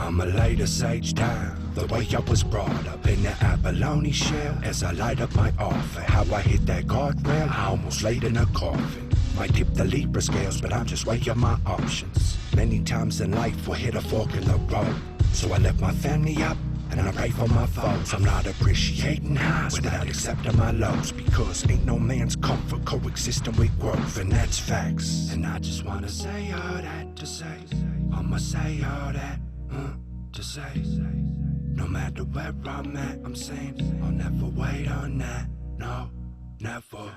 I'm a later sage time. The way I was brought up in the abalone shell. As I light up my offer, how I hit that guardrail, I almost laid in a coffin. Might tip the Libra scales, but I'm just weighing my options. Many times in life we'll hit a fork in the road. So I left my family up, and I pray for my foes. I'm not appreciating highs without accepting my lows, because ain't no man's comfort coexisting with growth, and that's facts. And I just wanna say all that to say, I'ma say all that to say. No matter where I'm at, I'm saying I'll never wait on that. No, never.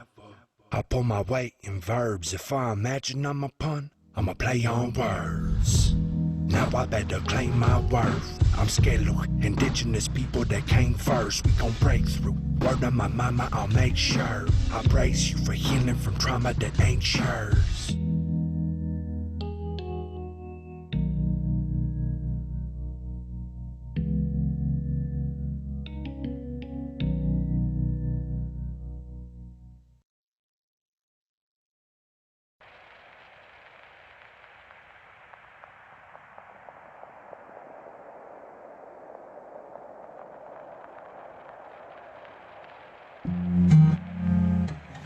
I pull my weight in verbs. If I imagine I'm a pun, I'ma play on words. Now I better claim my worth. I'm scared of indigenous people that came first. We gon' break through. Word on my mama, I'll make sure. I praise you for healing from trauma that ain't yours.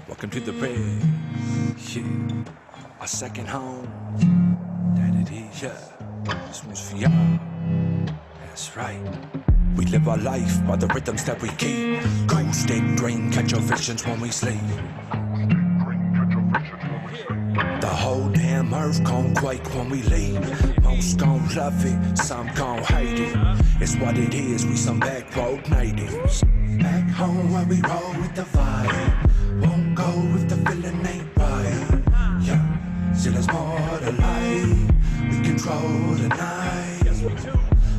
Welcome to the red, yeah, our second home, that it is, yeah, this one's for y'all, that's right. We live our life by the rhythms that we keep, cool stick, drink, catch your visions when we sleep. The whole damn earth gon' quake when we leave. Most gon' love it, some gon' hate it. It's what it is, we some back road natives. Back home where we roll with the vibe. Won't go if the feeling ain't right. Yeah, see there's more to life. We control the night. Yes, we do.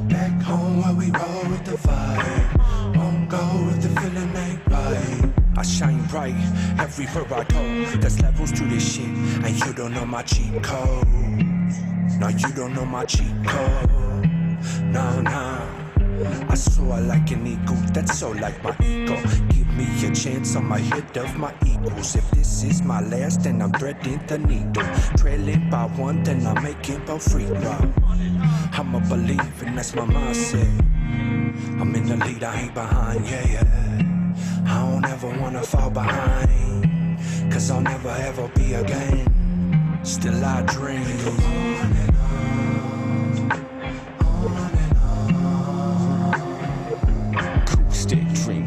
Back home where we roll with the vibe. Won't go if the feeling ain't right. I shine bright everywhere I go. There's levels to this shit, and you don't know my cheat code. No, you don't know my cheat code. No, no. I soar like an eagle, that's so like my ego. Give me a chance, I'm ahead of my equals. If this is my last, then I'm threading the needle. Trailing by one, then I'm making a free throw. I'm a believer, and that's my mindset. I'm in the lead, I ain't behind, yeah, yeah. I don't ever wanna fall behind, cause I'll never ever be again. Still I dream.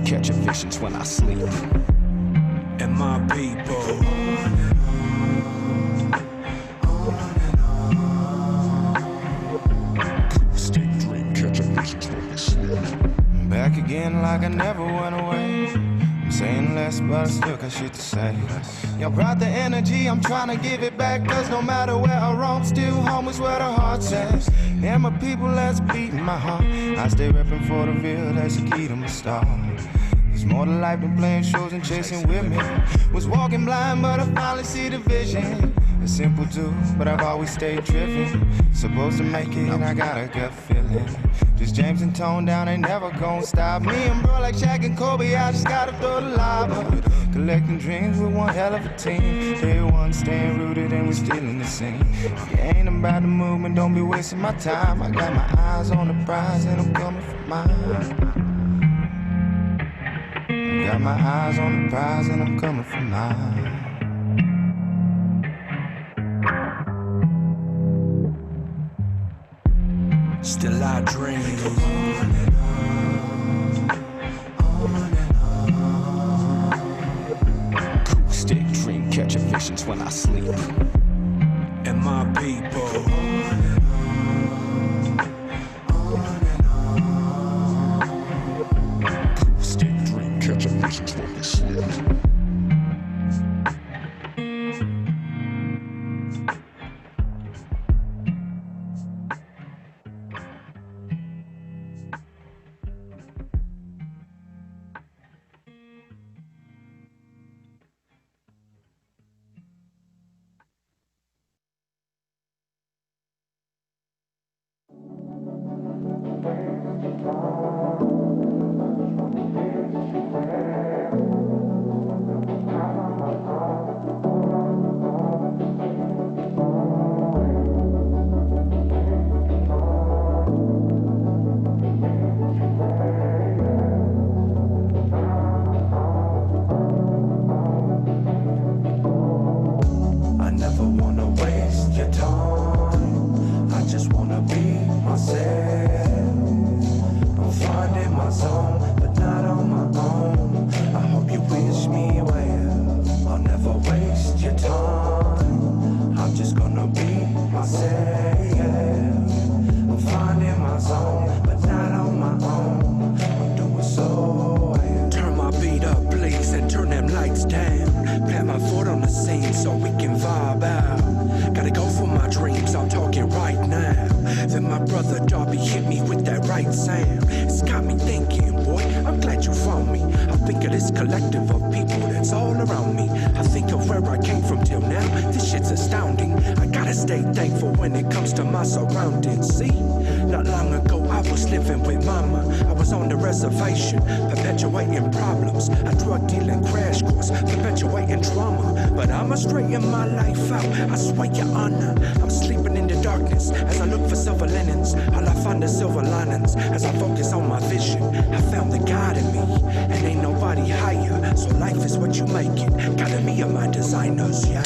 Catching visions when I sleep. And my people. Stick dream, catching visions when we sleep. Back again like I never went away. I'm saying less, but I still got shit to say. Y'all brought the energy, I'm trying to give it back. Cause no matter where I roam, still home is where the heart says. And my people, let's beat my heart. I stay repping for the real, that's the key to my star. There's more to life than playing shows and chasing women. Was walking blind, but I finally see the vision. It's simple too, but I've always stayed driven. Supposed to make it, I got a gut feeling. Just James and Tone down, ain't never gonna stop me. And bro, like Shaq and Kobe, I just gotta throw the lava. Collecting dreams with one hell of a team. Day one, staying rooted and we still in the scene. If you ain't about the movement, don't be wasting my time. I got my eyes on the prize and I'm coming for mine. Got my eyes on the prize and I'm coming for mine. Still I dream. On and on. Cool stick dream, catching visions when I sleep. And my people. Catching visions when we sleep. It's got me thinking, boy, I'm glad you found me. I think of this collective of people that's all around me. I think of where I came from till now, this shit's astounding. I gotta stay thankful when it comes to my surroundings. See, not long ago I was living with mama. I was on the reservation, perpetuating problems. A drug dealing crash course, perpetuating trauma. But I'ma straighten my life out, I swear your honor. I'm sleeping in the darkness as I look for silver linens. All I find is silver linings as I focus on my vision. I found the God in me, and ain't nobody higher. So life is what you make it. Got me and my designers, yeah.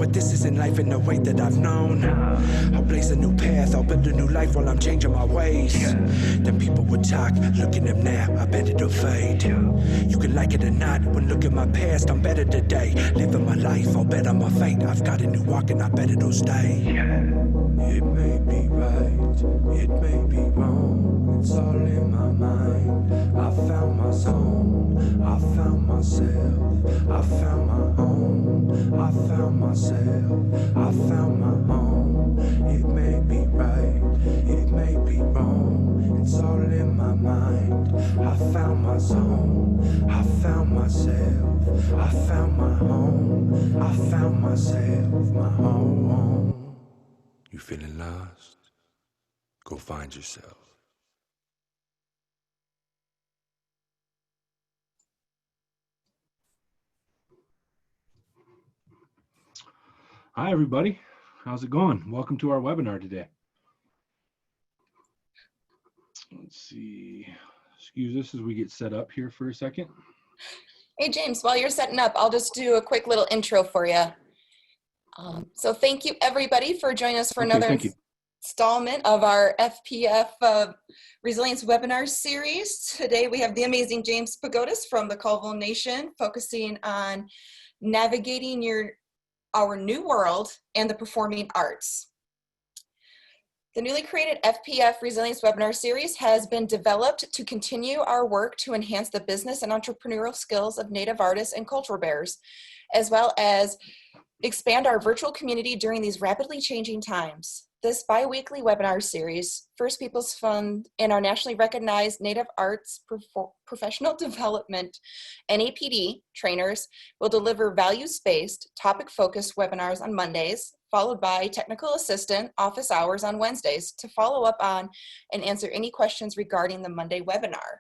This isn't life in the way that I've known. I'll blaze a new path, I'll build a new life while I'm changing my ways. Then people would talk, look at them now, I bet it'll fade. You can like it or not, when look at my past, I'm better today. Living my life, I'll bet on my fate. I've got a new walk and I bet it'll stay. It may be right, it may be wrong, it's all in my mind. I found my zone, I found myself, I found my own, I found myself, I found my own. It may be right, it may be wrong, it's all in my mind. I found my zone, I found myself, I found my home, I found myself, my home. You feeling lost? Go find yourself. Hi, everybody. How's it going? Welcome to our webinar today. Let's see. Excuse us as we get set up here for a second. Hey, James, while you're setting up, I'll just do a quick little intro for you. So thank you, everybody, for joining us for another installment of our FPF Resilience webinar series. Today, we have the amazing James Pakootas from the Colville Nation, focusing on navigating our new world and the performing arts. The newly created FPF Resilience webinar series has been developed to continue our work to enhance the business and entrepreneurial skills of Native artists and cultural bearers, as well as expand our virtual community during these rapidly changing times. This bi-weekly webinar series, First Peoples Fund and our nationally recognized Native Arts Professional Development, NAPD, trainers will deliver values-based, topic-focused webinars on Mondays, followed by technical assistant office hours on Wednesdays to follow up on and answer any questions regarding the Monday webinar.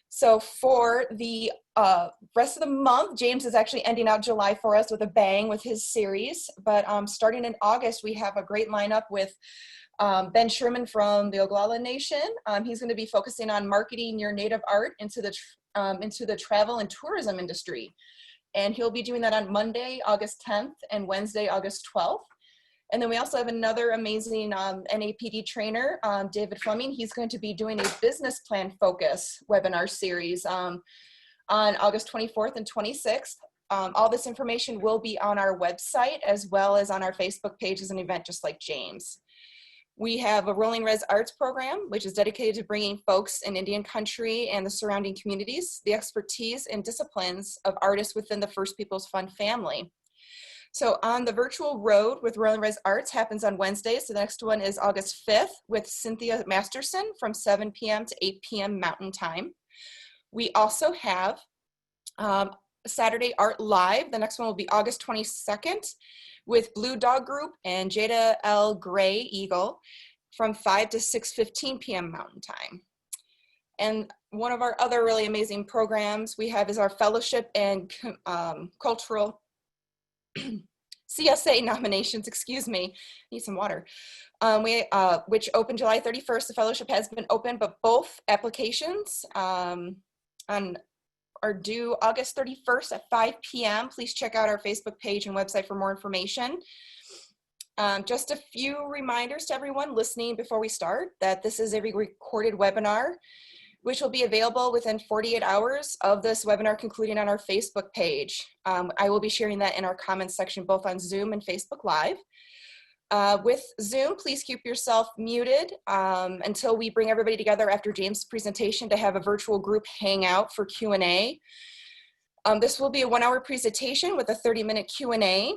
So for the rest of the month, James is actually ending out July for us with a bang with his series. But starting in August, we have a great lineup with Ben Sherman from the Oglala Nation. He's going to be focusing on marketing your Native art into the travel and tourism industry. And he'll be doing that on Monday, August 10th and Wednesday, August 12th. And then we also have another amazing NAPD trainer, David Fleming. He's going to be doing a business plan focus webinar series on August 24th and 26th. All this information will be on our website as well as on our Facebook page as an event, just like James. We have a Rolling Res Arts program, which is dedicated to bringing folks in Indian country and the surrounding communities the expertise and disciplines of artists within the First Peoples Fund family. So on the virtual road with Rolling Res Arts happens on Wednesdays. So the next one is August 5th with Cynthia Masterson from 7 p.m. to 8 p.m. Mountain Time. We also have Saturday Art Live. The next one will be August 22nd with Blue Dog Group and Jada L. Gray Eagle from 5 to 6:15 p.m. Mountain Time. And one of our other really amazing programs we have is our fellowship and cultural CSA nominations, excuse me, need some water, which opened July 31st. The fellowship has been open, but both applications are due August 31st at 5 p.m. Please check out our Facebook page and website for more information. Just a few reminders to everyone listening before we start that this is a recorded webinar, which will be available within 48 hours of this webinar concluding on our Facebook page. I will be sharing that in our comments section, both on Zoom and Facebook Live. With Zoom, please keep yourself muted until we bring everybody together after James' presentation to have a virtual group hangout for Q&A. This will be a 1-hour presentation with a 30-minute Q&A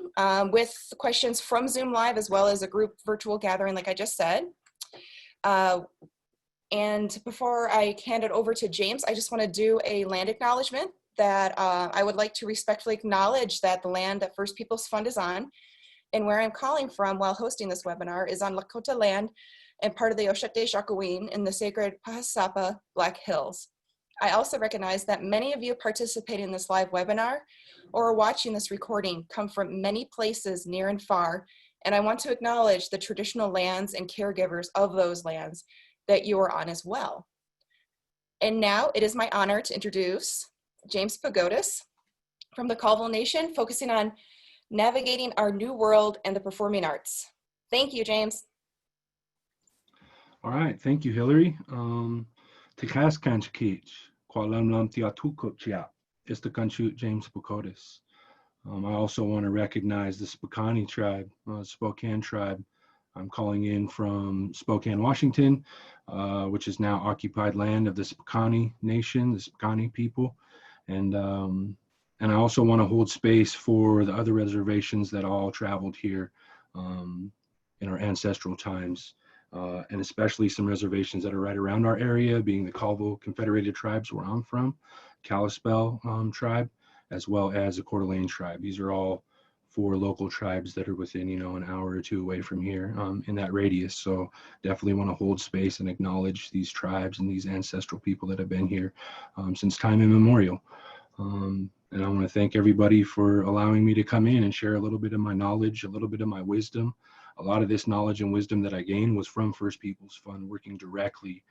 with questions from Zoom Live as well as a group virtual gathering like I just said. And before I hand it over to James, I just want to do a land acknowledgement that I would like to respectfully acknowledge that the land that First Peoples Fund is on and where I'm calling from while hosting this webinar is on Lakota land and part of the Oshete-Shakowin in the sacred Pahasapa Black Hills. I also recognize that many of you participating in this live webinar or watching this recording come from many places near and far, and I want to acknowledge the traditional lands and caregivers of those lands that you are on as well. And now it is my honor to introduce James Pakootas from the Colville Nation, focusing on navigating our new world and the performing arts. Thank you, James. All right, thank you, Hillary. Tikaskanchkich, Kwalamlam Tiatukupchia, Istakanchut James Pakootas. I also want to recognize the Spokane tribe, Spokane tribe. I'm calling in from Spokane, Washington, which is now occupied land of the Spokane Nation, the Spokane people. And I also want to hold space for the other reservations that all traveled here in our ancestral times, and especially some reservations that are right around our area, being the Colville Confederated Tribes, where I'm from, Kalispell tribe, as well as the Coeur d'Alene tribe. These are all 4 local tribes that are within, an hour or 2 away from here in that radius. So definitely want to hold space and acknowledge these tribes and these ancestral people that have been here since time immemorial. And I want to thank everybody for allowing me to come in and share a little bit of my knowledge, a little bit of my wisdom. A lot of this knowledge and wisdom that I gained was from First Peoples Fund, working directly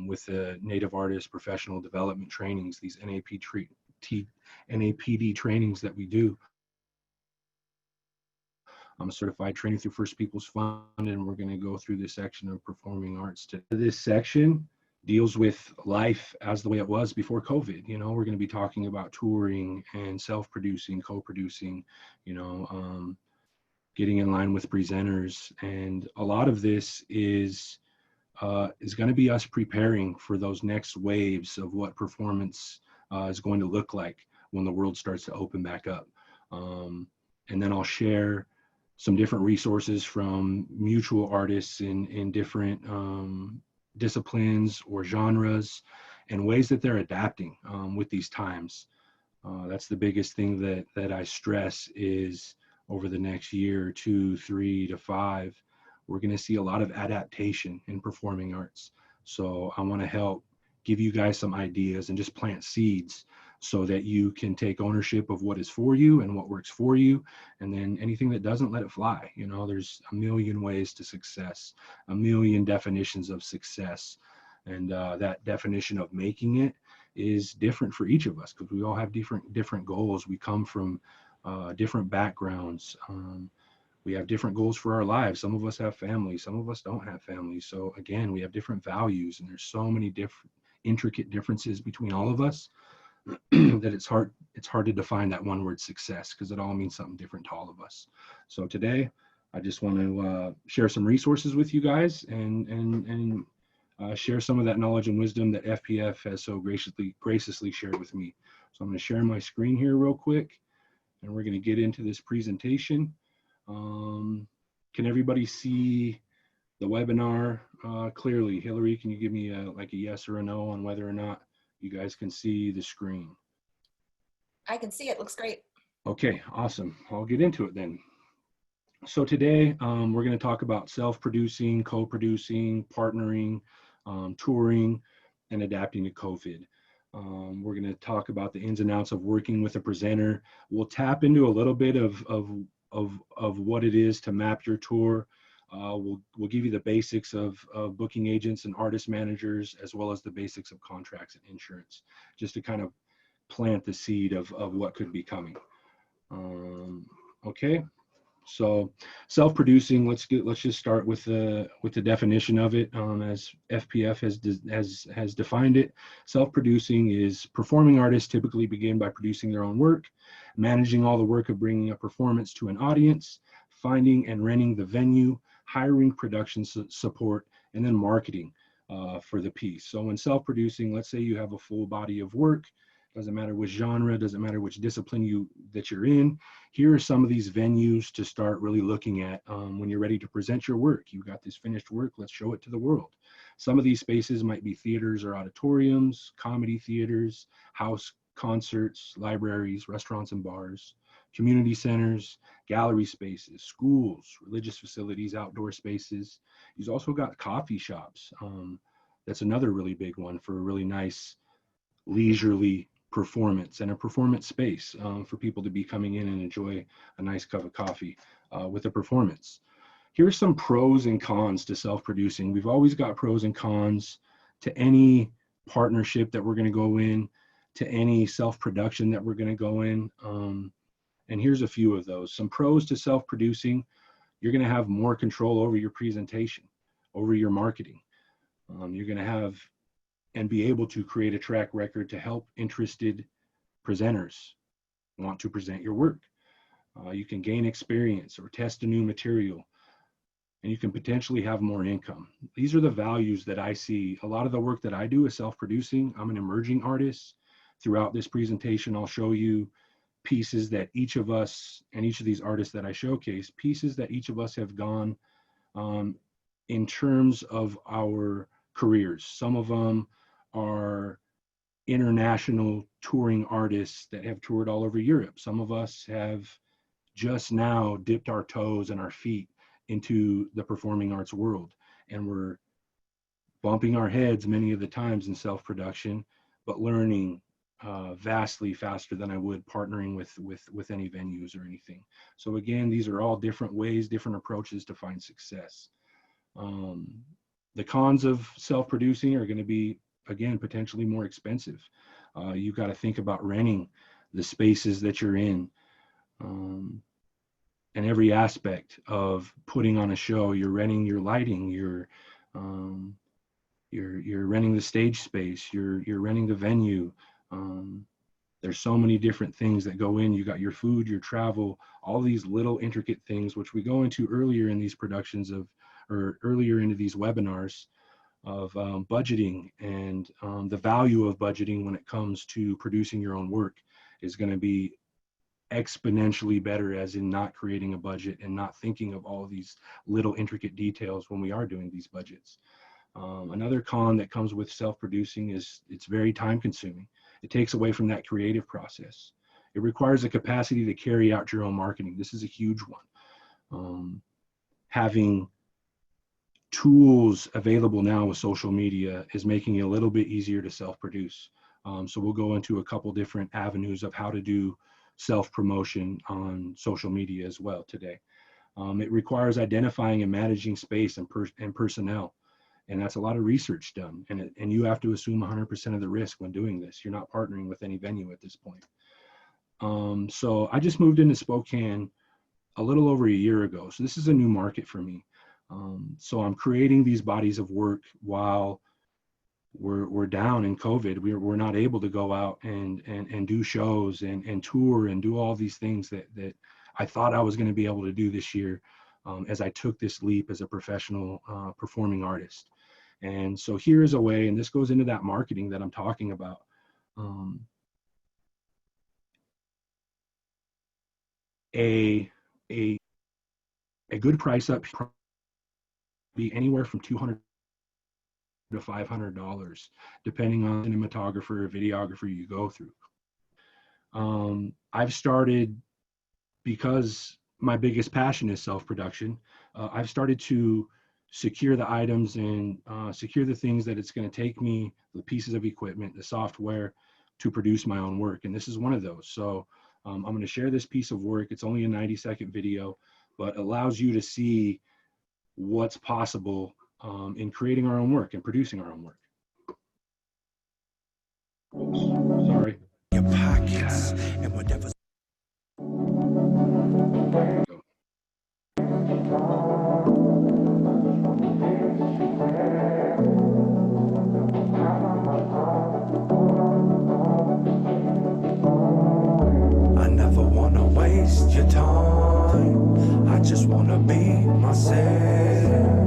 with the Native Artist Professional Development trainings, these NAPD trainings that we do. I'm a certified trainer through First Peoples Fund, and we're going to go through this section of performing arts today. This section deals with life as the way it was before COVID. We're going to be talking about touring and self-producing, co-producing, getting in line with presenters. And a lot of this is going to be us preparing for those next waves of what performance is going to look like when the world starts to open back up. And then I'll share some different resources from mutual artists in different disciplines or genres, and ways that they're adapting with these times. That's the biggest thing that I stress is over the next year, 2, 3 to 5, we're going to see a lot of adaptation in performing arts. So I want to help give you guys some ideas and just plant seeds so that you can take ownership of what is for you and what works for you. And then anything that doesn't, let it fly. There's a million ways to success, a million definitions of success. And that definition of making it is different for each of us, because we all have different goals. We come from different backgrounds. We have different goals for our lives. Some of us have families, some of us don't have families. So again, we have different values, and there's so many different intricate differences between all of us that it's hard to define that one word success, because it all means something different to all of us. So today, I just want to share some resources with you guys and share some of that knowledge and wisdom that FPF has so graciously shared with me. So I'm going to share my screen here real quick, and we're going to get into this presentation. Can everybody see the webinar clearly? Hillary, can you give me like a yes or a no on whether or not you guys can see the screen? I can see it. Looks great. Okay, awesome. I'll get into it then. So today we're going to talk about self-producing, co-producing, partnering, touring, and adapting to COVID. We're going to talk about the ins and outs of working with a presenter. We'll tap into a little bit of what it is to map your tour. We'll give you the basics of booking agents and artist managers, as well as the basics of contracts and insurance, just to kind of plant the seed of what could be coming. Okay, so self-producing. Let's just start with the definition of it. As FPF has defined it, self-producing is performing artists typically begin by producing their own work, managing all the work of bringing a performance to an audience, finding and renting the venue, hiring production support, and then marketing for the piece. So when self-producing, let's say you have a full body of work, doesn't matter which genre, doesn't matter which discipline that you're in. Here are some of these venues to start really looking at when you're ready to present your work. You've got this finished work, let's show it to the world. Some of these spaces might be theaters or auditoriums, comedy theaters, house concerts, libraries, restaurants and bars, community centers, gallery spaces, schools, religious facilities, outdoor spaces. You've also got coffee shops. That's another really big one for a really nice leisurely performance and a performance space for people to be coming in and enjoy a nice cup of coffee with a performance. Here's some pros and cons to self-producing. We've always got pros and cons to any partnership that we're going to go in, to any self-production that we're going to go in. And here's a few of those. Some pros to self-producing: you're going to have more control over your presentation, over your marketing. You're going to have and be able to create a track record to help interested presenters want to present your work. You can gain experience or test a new material, and you can potentially have more income. These are the values that I see. A lot of the work that I do is self-producing. I'm an emerging artist. Throughout this presentation, I'll show you pieces that each of us, and each of these artists that I showcase, pieces that each of us have gone in terms of our careers. Some of them are international touring artists that have toured all over Europe. Some of us have just now dipped our toes and our feet into the performing arts world, and we're bumping our heads many of the times in self-production, but learning vastly faster than I would partnering with any venues or anything. So again, these are all different ways, different approaches to find success. The cons of self-producing are going to be, again, potentially more expensive. You've got to think about renting the spaces that you're in, and every aspect of putting on a show. You're renting your lighting, you're renting the stage space, you're renting the venue. There's so many different things that go in. You got your food, your travel, all these little intricate things, which we go into earlier in these productions or earlier into these webinars of budgeting, and the value of budgeting when it comes to producing your own work is going to be exponentially better, as in not creating a budget and not thinking of all of these little intricate details when we are doing these budgets. Another con that comes with self-producing is it's very time consuming. It takes away from that creative process. It requires a capacity to carry out your own marketing. This is a huge one. Having tools available now with social media is making it a little bit easier to self-produce. So we'll go into a couple different avenues of how to do self-promotion on social media as well today. It requires identifying and managing space and personnel. And that's a lot of research done. And you have to assume 100% of the risk when doing this. You're not partnering with any venue at this point. So I just moved into Spokane a little over a year ago. So this is a new market for me. So I'm creating these bodies of work while we're down in COVID. We're not able to go out and do shows and tour and do all these things that I thought I was going to be able to do this year, as I took this leap as a professional performing artist. And so here is a way, and this goes into that marketing that I'm talking about. A good price up be anywhere from $200 to $500, depending on the cinematographer or videographer you go through. I've started, because my biggest passion is self-production, I've started to secure the items and secure the things that it's going to take me, the pieces of equipment, the software, to produce my own work. And this is one of those. So I'm going to share this piece of work. It's only a 90-second video, but allows you to see what's possible in creating our own work and producing our own work. Oops, sorry. Your pockets and whatever. I never wanna waste your time. I just wanna be myself.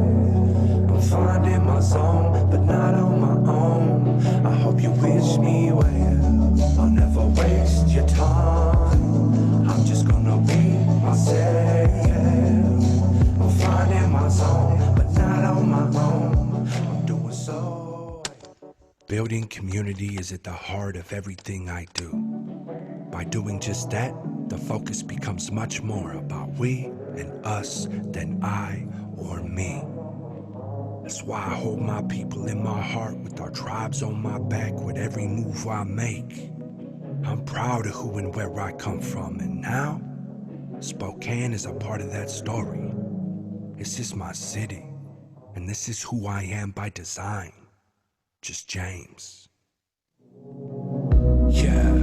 I'm finding my zone, but not on my own. I hope you wish me well. I'll never waste your time. I'm just gonna be myself. I'm finding my zone, but not on my own. I'm doing so. Building community is at the heart of everything I do. By doing just that, the focus becomes much more about we and us than I or me. That's why I hold my people in my heart with our tribes on my back with every move I make. I'm proud of who and where I come from, and now Spokane is a part of that story. This is my city, and this is who I am by design. Just James. Yeah,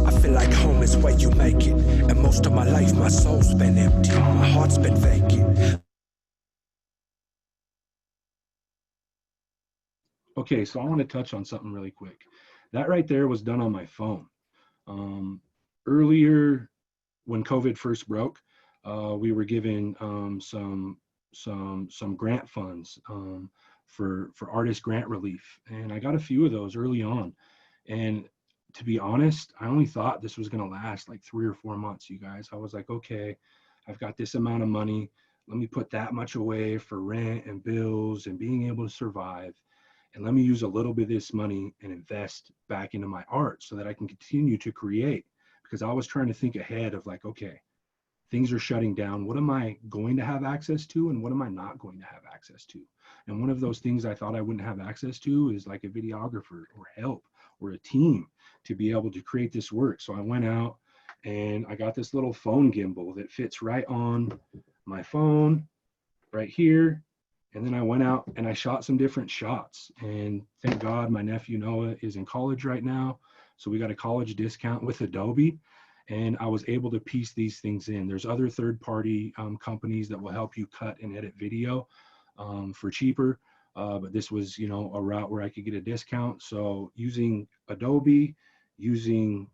I feel like home is where you make it, and most of my life my soul's been empty, my heart's been vacant. Okay, so I want to touch on something really quick. That right there was done on my phone. Earlier, when COVID first broke, we were given some grant funds for artist grant relief, and I got a few of those early on. And to be honest, I only thought this was going to last like 3 or 4 months, you guys. I was like, okay, I've got this amount of money. Let me put that much away for rent and bills and being able to survive. And let me use a little bit of this money and invest back into my art so that I can continue to create. Because I was trying to think ahead of like, okay, things are shutting down. What am I going to have access to and what am I not going to have access to? And one of those things I thought I wouldn't have access to is like a videographer or help or a team to be able to create this work. So I went out and I got this little phone gimbal that fits right on my phone right here. And then I went out and I shot some different shots. And thank God my nephew Noah is in college right now. So we got a college discount with Adobe. And I was able to piece these things in. There's other third-party companies that will help you cut and edit video for cheaper. But this was, you know, a route where I could get a discount. So using Adobe, using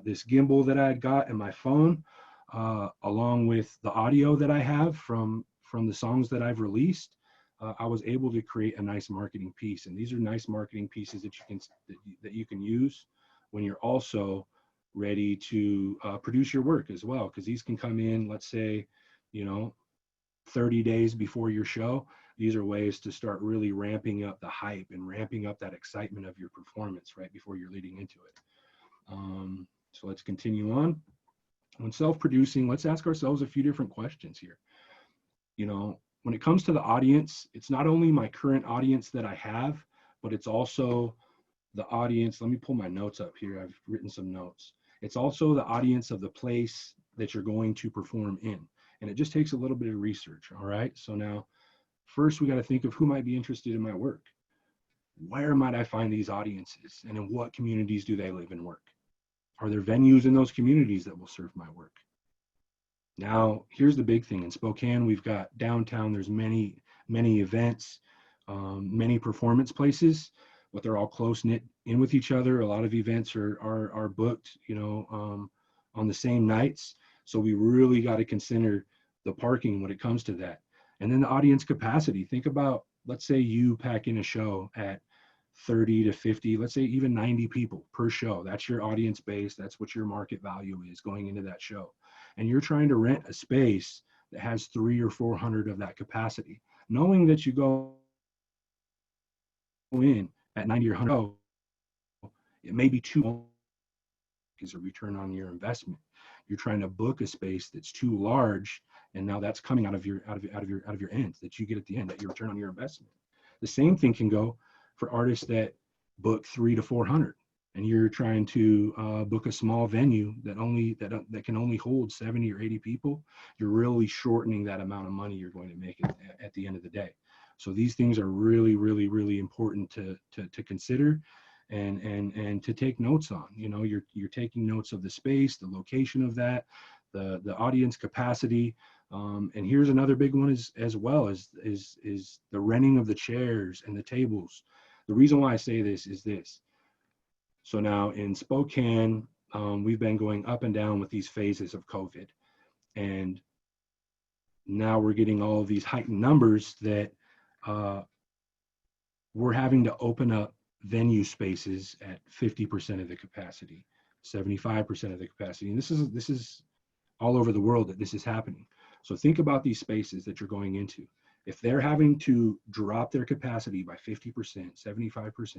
this gimbal that I had got in my phone, along with the audio that I have from the songs that I've released, I was able to create a nice marketing piece. And these are nice marketing pieces that you can use when you're also ready to produce your work as well, because these can come in, let's say, you know, 30 days before your show. These are ways to start really ramping up the hype and ramping up that excitement of your performance right before you're leading into it. So let's continue on. When self-producing, let's ask ourselves a few different questions here. You know, when it comes to the audience, it's not only my current audience that I have, but it's also the audience. Let me pull my notes up here. I've written some notes. It's also the audience of the place that you're going to perform in. And it just takes a little bit of research, all right? So now, first we got to think of who might be interested in my work. Where might I find these audiences? And in what communities do they live and work? Are there venues in those communities that will serve my work? Now, here's the big thing. In Spokane, we've got downtown, there's many events, many performance places, but they're all close knit in with each other. A lot of events are booked, on the same nights. So we really got to consider the parking when it comes to that. And then the audience capacity. Think about, let's say you pack in a show at 30 to 50, let's say even 90 people per show. That's your audience base. That's what your market value is going into that show. And you're trying to rent a space that has 300 or 400 of that capacity, knowing that you go in at 90 or 100, it may be too is a return on your investment. You're trying to book a space that's too large, and now that's coming out of your end that you get at the end, that your return on your investment. The same thing can go for artists that book 300 to 400, and you're trying to book a small venue that can only hold 70 or 80 people. You're really shortening that amount of money you're going to make at the end of the day. So these things are really, really, really important to consider and to take notes on. You're taking notes of the space, the location of that, the audience capacity. And here's another big one as well is the renting of the chairs and the tables. The reason why I say this is this. So now in Spokane, we've been going up and down with these phases of COVID. And now we're getting all of these heightened numbers that we're having to open up venue spaces at 50% of the capacity, 75% of the capacity. And this is all over the world that this is happening. So think about these spaces that you're going into. If they're having to drop their capacity by 50%, 75%,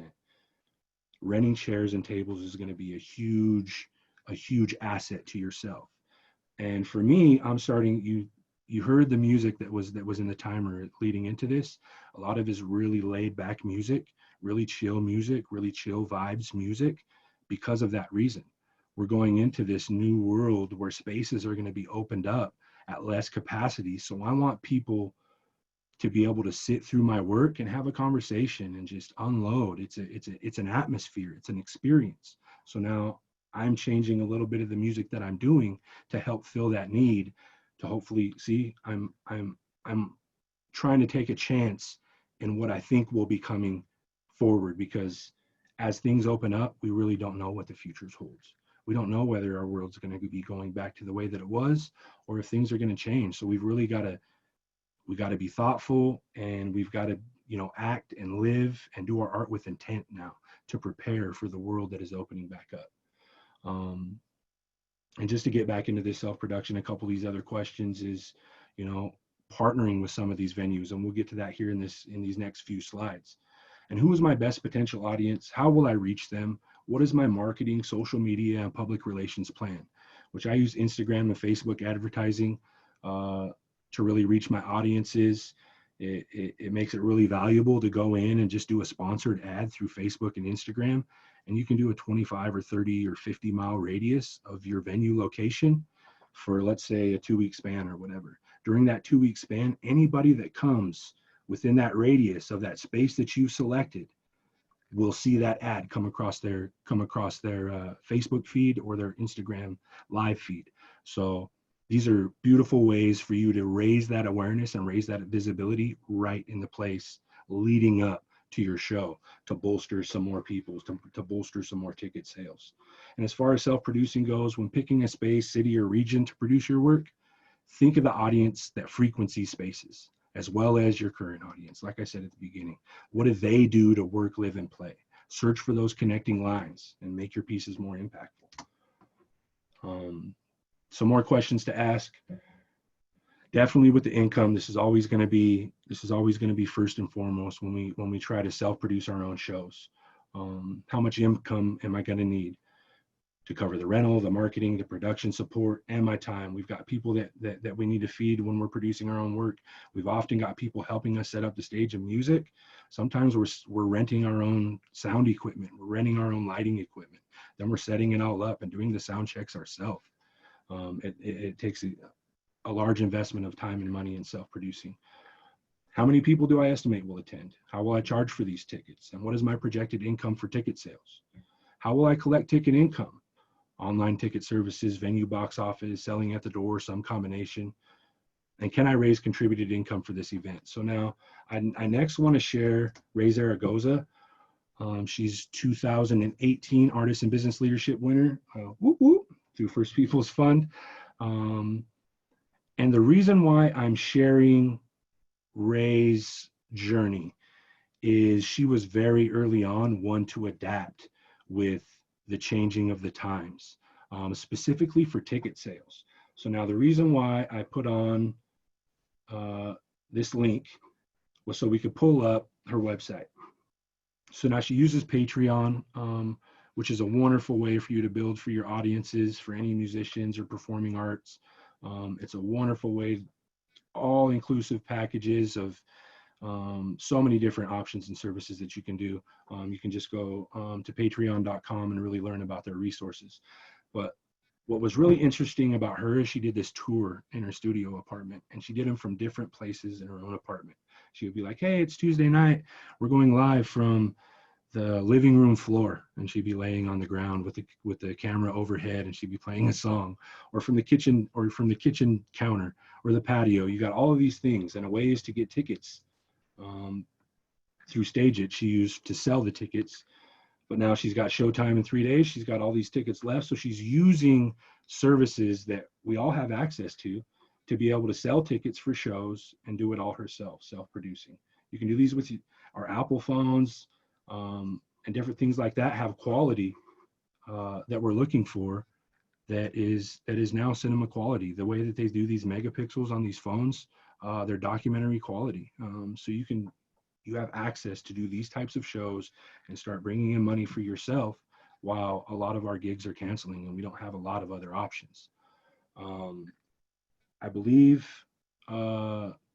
renting chairs and tables is going to be a huge asset to yourself. And for me, I'm starting, you heard the music that was in the timer leading into this. A lot of it is really laid back music, really chill music, really chill vibes music. Because of that reason, we're going into this new world where spaces are going to be opened up at less capacity. So I want people to be able to sit through my work and have a conversation and just unload. It's an atmosphere, it's an experience. So now I'm changing a little bit of the music that I'm doing to help fill that need, to hopefully see I'm trying to take a chance in what I think will be coming forward, because as things open up, we really don't know what the future holds. We don't know whether our world's going to be going back to the way that it was, or if things are going to change. So we've really got to be thoughtful, and we've got to, act and live and do our art with intent now to prepare for the world that is opening back up. And just to get back into this self-production, a couple of these other questions is, partnering with some of these venues, and we'll get to that here in these next few slides. And who is my best potential audience? How will I reach them? What is my marketing, social media, and public relations plan? Which I use Instagram and Facebook advertising to really reach my audiences. It makes it really valuable to go in and just do a sponsored ad through Facebook and Instagram. And you can do a 25 or 30 or 50 mile radius of your venue location for, let's say, a 2-week span or whatever. During that 2-week span, anybody that comes within that radius of that space that you've selected will see that ad come across their Facebook feed or their Instagram live feed. So these are beautiful ways for you to raise that awareness and raise that visibility right in the place leading up to your show, to bolster some more people, to bolster some more ticket sales. And as far as self-producing goes, when picking a space, city, or region to produce your work, think of the audience that frequency spaces, as well as your current audience. Like I said at the beginning, what do they do to work, live, and play? Search for those connecting lines and make your pieces more impactful. Some more questions to ask. Definitely with the income, this is always going to be first and foremost when we try to self-produce our own shows. How much income am I going to need to cover the rental, the marketing, the production support, and my time? We've got people that we need to feed when we're producing our own work. We've often got people helping us set up the stage of music. Sometimes we're renting our own sound equipment. We're renting our own lighting equipment. Then we're setting it all up and doing the sound checks ourselves. It takes a large investment of time and money in self-producing. How many people do I estimate will attend? How will I charge for these tickets? And what is my projected income for ticket sales? How will I collect ticket income? online ticket services, venue box office, selling at the door, some combination? And can I raise contributed income for this event? So now I next want to share Ray Zaragoza. She's 2018 Artist and Business Leadership winner, whoop, whoop, through First People's Fund. And the reason why I'm sharing Ray's journey is she was very early on one to adapt with the changing of the times, specifically for ticket sales. So now the reason why I put on this link was so we could pull up her website. So now she uses Patreon, which is a wonderful way for you to build for your audiences, for any musicians or performing arts. It's a wonderful way, all inclusive packages of so many different options and services that you can do. You can just go to patreon.com and really learn about their resources. But what was really interesting about her is she did this tour in her studio apartment, and she did them from different places in her own apartment. She would be like, hey, it's Tuesday night. We're going live from the living room floor. And she'd be laying on the ground with the camera overhead, and she'd be playing a song, or from the kitchen counter or the patio. You got all of these things and ways to get tickets through Stage It. She used to sell the tickets, but now she's got Showtime in 3 days. She's got all these tickets left. So she's using services that we all have access to be able to sell tickets for shows and do it all herself, self-producing. You can do these with our Apple phones and different things like that, have quality that we're looking for that is now cinema quality. The way that they do these megapixels on these phones, they're documentary quality. So you have access to do these types of shows and start bringing in money for yourself while a lot of our gigs are canceling and we don't have a lot of other options. I believe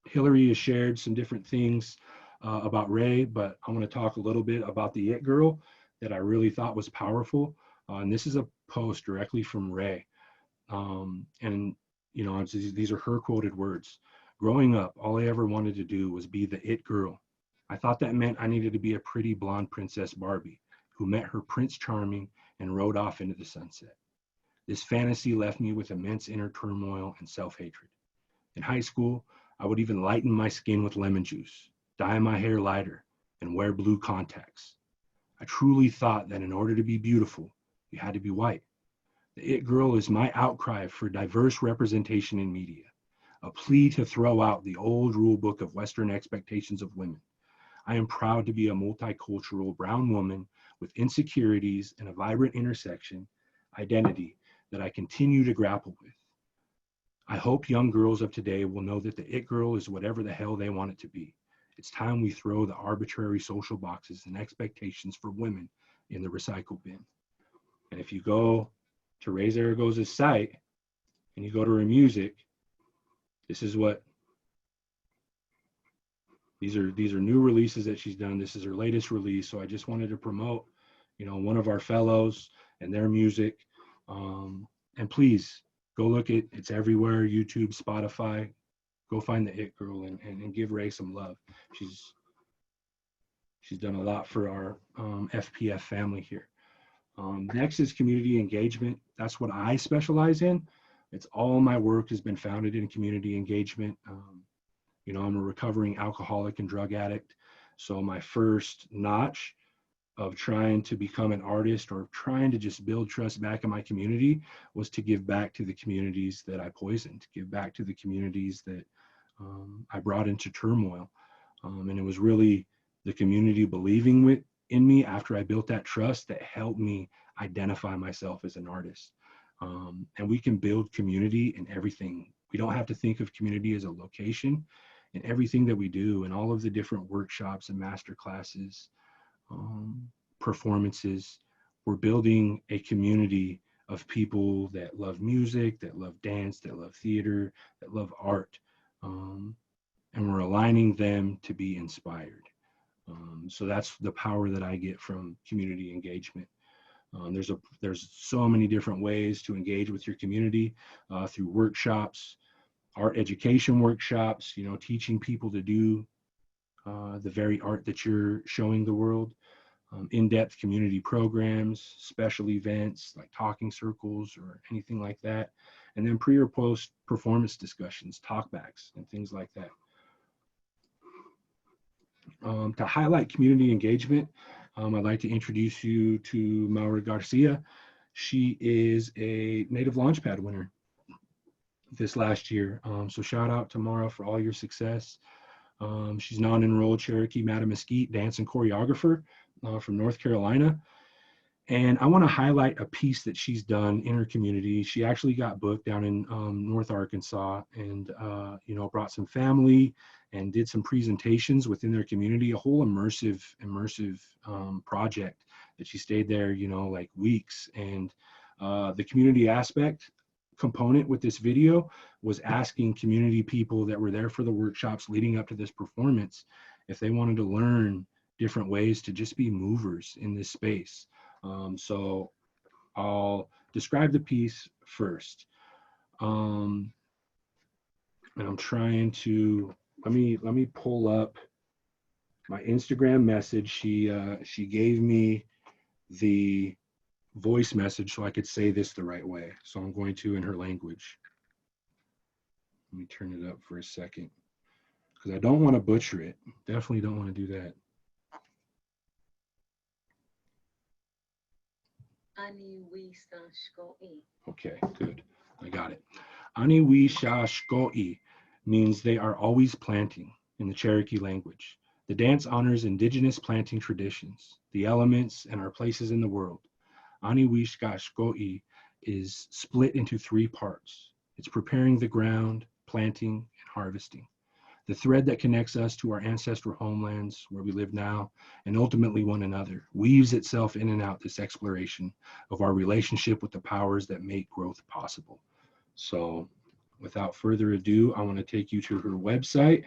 Hillary has shared some different things about Ray, but I want to talk a little bit about the It Girl that I really thought was powerful. And this is a post directly from Ray. And, you know, these are her quoted words. Growing up, all I ever wanted to do was be the It Girl. I thought that meant I needed to be a pretty blonde Princess Barbie who met her Prince Charming and rode off into the sunset. This fantasy left me with immense inner turmoil and self-hatred. In high school, I would even lighten my skin with lemon juice, dye my hair lighter, and wear blue contacts. I truly thought that in order to be beautiful, you had to be white. The It Girl is my outcry for diverse representation in media, a plea to throw out the old rule book of Western expectations of women. I am proud to be a multicultural brown woman with insecurities and a vibrant intersection identity that I continue to grapple with. I hope young girls of today will know that the It Girl is whatever the hell they want it to be. It's time we throw the arbitrary social boxes and expectations for women in the recycle bin. And if you go to Ray Zaragoza's site and you go to her music, this is what these are new releases that she's done. This is her latest release. So I just wanted to promote, you know, one of our fellows and their music. And please go look at it's everywhere, YouTube, Spotify. Go find the It Girl and give Ray some love. She's done a lot for our FPF family here. Next is community engagement. That's what I specialize in. It's all my work has been founded in community engagement. You know, I'm a recovering alcoholic and drug addict. So my first notch of trying to become an artist or trying to just build trust back in my community was to give back to the communities that I poisoned, give back to the communities that I brought into turmoil. And it was really the community believing in me after I built that trust that helped me identify myself as an artist. And we can build community in everything. We don't have to think of community as a location. In everything that we do, and all of the different workshops and master classes, performances, we're building a community of people that love music, that love dance, that love theater, that love art. And we're aligning them to be inspired. So that's the power that I get from community engagement. There's so many different ways to engage with your community through workshops, art education workshops, you know, teaching people to do the very art that you're showing the world. in-depth community programs, special events like talking circles or anything like that, and then pre or post performance discussions, talkbacks, and things like that. To highlight community engagement, I'd like to introduce you to Maura Garcia. She is a Native Launchpad winner this last year. So shout out to Maura for all your success. She's non-enrolled Cherokee Mattamuskeet dance and choreographer from North Carolina. And I want to highlight a piece that she's done in her community. She actually got booked down in North Arkansas and, you know, brought some family and did some presentations within their community, a whole immersive project that she stayed there, you know, like weeks. And the community aspect component with this video was asking community people that were there for the workshops leading up to this performance if they wanted to learn different ways to just be movers in this space. So I'll describe the piece first. And I'm trying to, let me pull up my Instagram message. She gave me the voice message so I could say this the right way. So I'm going to in her language. Let me turn it up for a second because I don't want to butcher it. Definitely don't want to do that. Okay, good. I got it. Aniwishashkoi means they are always planting in the Cherokee language. The dance honors indigenous planting traditions, the elements, and our places in the world. Aniwishashkoi is split into 3 parts. It's preparing the ground, planting, and harvesting. The thread that connects us to our ancestral homelands, where we live now, and ultimately one another, weaves itself in and out this exploration of our relationship with the powers that make growth possible. So without further ado, I want to take you to her website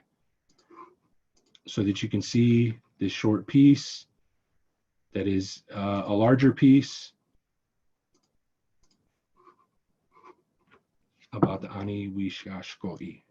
so that you can see this short piece that is a larger piece about the Aniwishashkoi.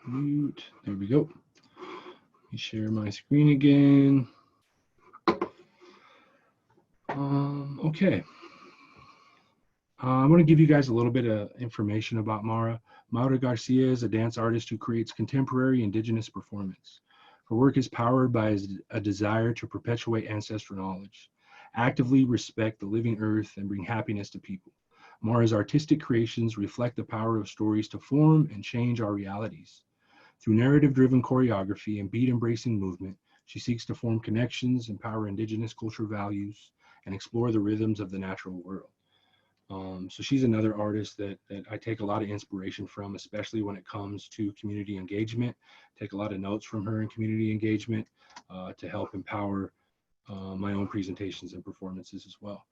Mute. There we go. Let me share my screen again. Okay. I want to give you guys a little bit of information about Maura. Maura Garcia is a dance artist who creates contemporary indigenous performance. Her work is powered by a desire to perpetuate ancestral knowledge, actively respect the living earth, and bring happiness to people. Maura's artistic creations reflect the power of stories to form and change our realities. Through narrative-driven choreography and beat-embracing movement, She seeks to form connections, empower indigenous cultural values, and explore the rhythms of the natural world. So she's another artist that I take a lot of inspiration from, especially when it comes to community engagement. Take a lot of notes from her in community engagement to help empower my own presentations and performances as well.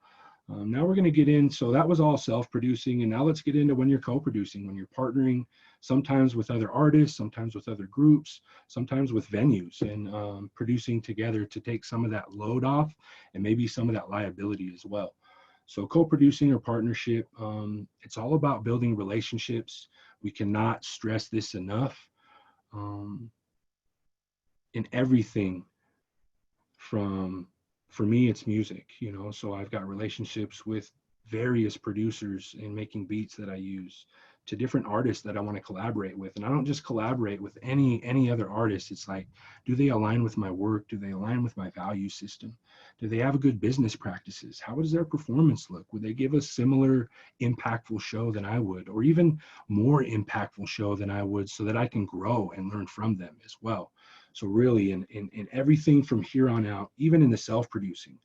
Now we're going to get in, so that was all self-producing, and now let's get into when you're co-producing, when you're partnering, sometimes with other artists, sometimes with other groups, sometimes with venues, and producing together to take some of that load off and maybe some of that liability as well. So co-producing or partnership, it's all about building relationships. We cannot stress this enough. In everything from, for me, it's music, you know, so I've got relationships with various producers in making beats that I use, to different artists that I want to collaborate with. And I don't just collaborate with any other artist. It's like, do they align with my work? Do they align with my value system? Do they have a good business practices? How does their performance look? Would they give a similar impactful show than I would, or even more impactful show than I would, so that I can grow and learn from them as well? So really in everything from here on out, even in the self-producing,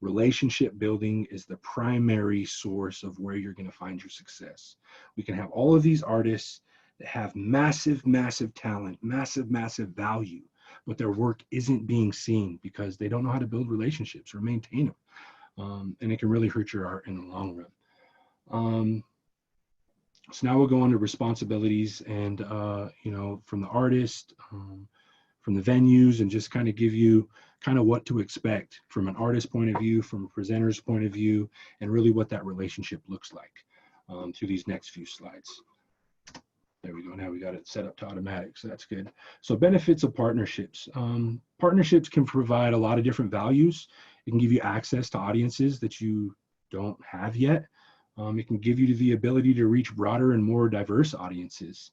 relationship building is the primary source of where you're going to find your success. We can have all of these artists that have massive, massive talent, massive, massive value, but their work isn't being seen because they don't know how to build relationships or maintain them. And it can really hurt your art in the long run. So now we'll go on to responsibilities, and, you know, from the artist, from the venues, and just kind of give you kind of what to expect from an artist point of view, from a presenter's point of view, and really what that relationship looks like through these next few slides. There we go. Now we got it set up to automatic, so that's good. So benefits of partnerships. Partnerships can provide a lot of different values. It can give you access to audiences that you don't have yet. It can give you the ability to reach broader and more diverse audiences,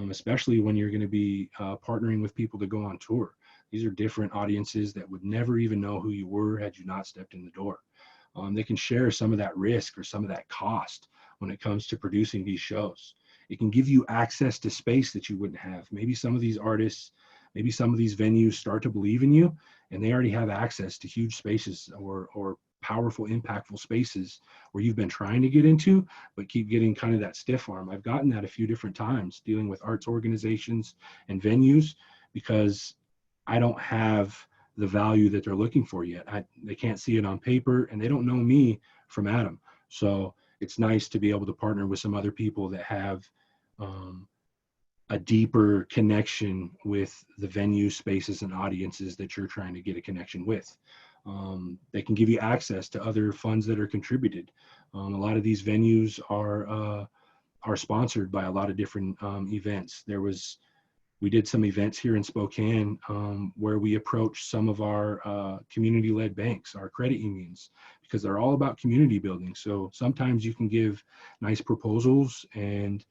especially when you're going to be partnering with people to go on tour. These are different audiences that would never even know who you were had you not stepped in the door. They can share some of that risk or some of that cost when it comes to producing these shows. It can give you access to space that you wouldn't have. Maybe some of these artists, maybe some of these venues start to believe in you, and they already have access to huge spaces or powerful, impactful spaces where you've been trying to get into, but keep getting kind of that stiff arm. I've gotten that a few different times dealing with arts organizations and venues, because I don't have the value that they're looking for yet. They can't see it on paper, and they don't know me from Adam. So it's nice to be able to partner with some other people that have a deeper connection with the venue, spaces, and audiences that you're trying to get a connection with. They can give you access to other funds that are contributed. A lot of these venues are sponsored by a lot of different events. We did some events here in Spokane where we approached some of our community-led banks, our credit unions, because they're all about community building. So sometimes you can give nice proposals and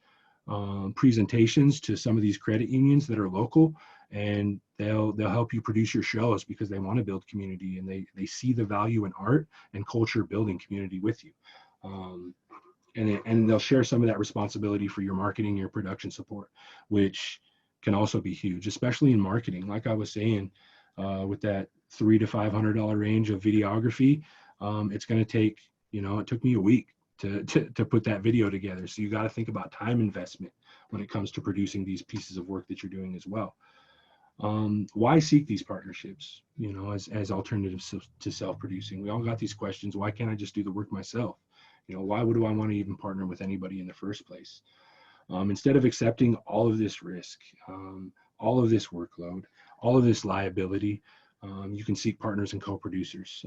presentations to some of these credit unions that are local, and they'll help you produce your shows because they want to build community, and they see the value in art and culture building community with you. And they'll share some of that responsibility for your marketing, your production support, which can also be huge, especially in marketing. Like I was saying, with that $300 to $500 range of videography, it's going to take, you know, it took me a week to put that video together. So you got to think about time investment when it comes to producing these pieces of work that you're doing as well. Why seek these partnerships, you know, as alternatives to self-producing? We all got these questions. Why can't I just do the work myself? You know, why would I want to even partner with anybody in the first place? Instead of accepting all of this risk, all of this workload, all of this liability, you can seek partners and co-producers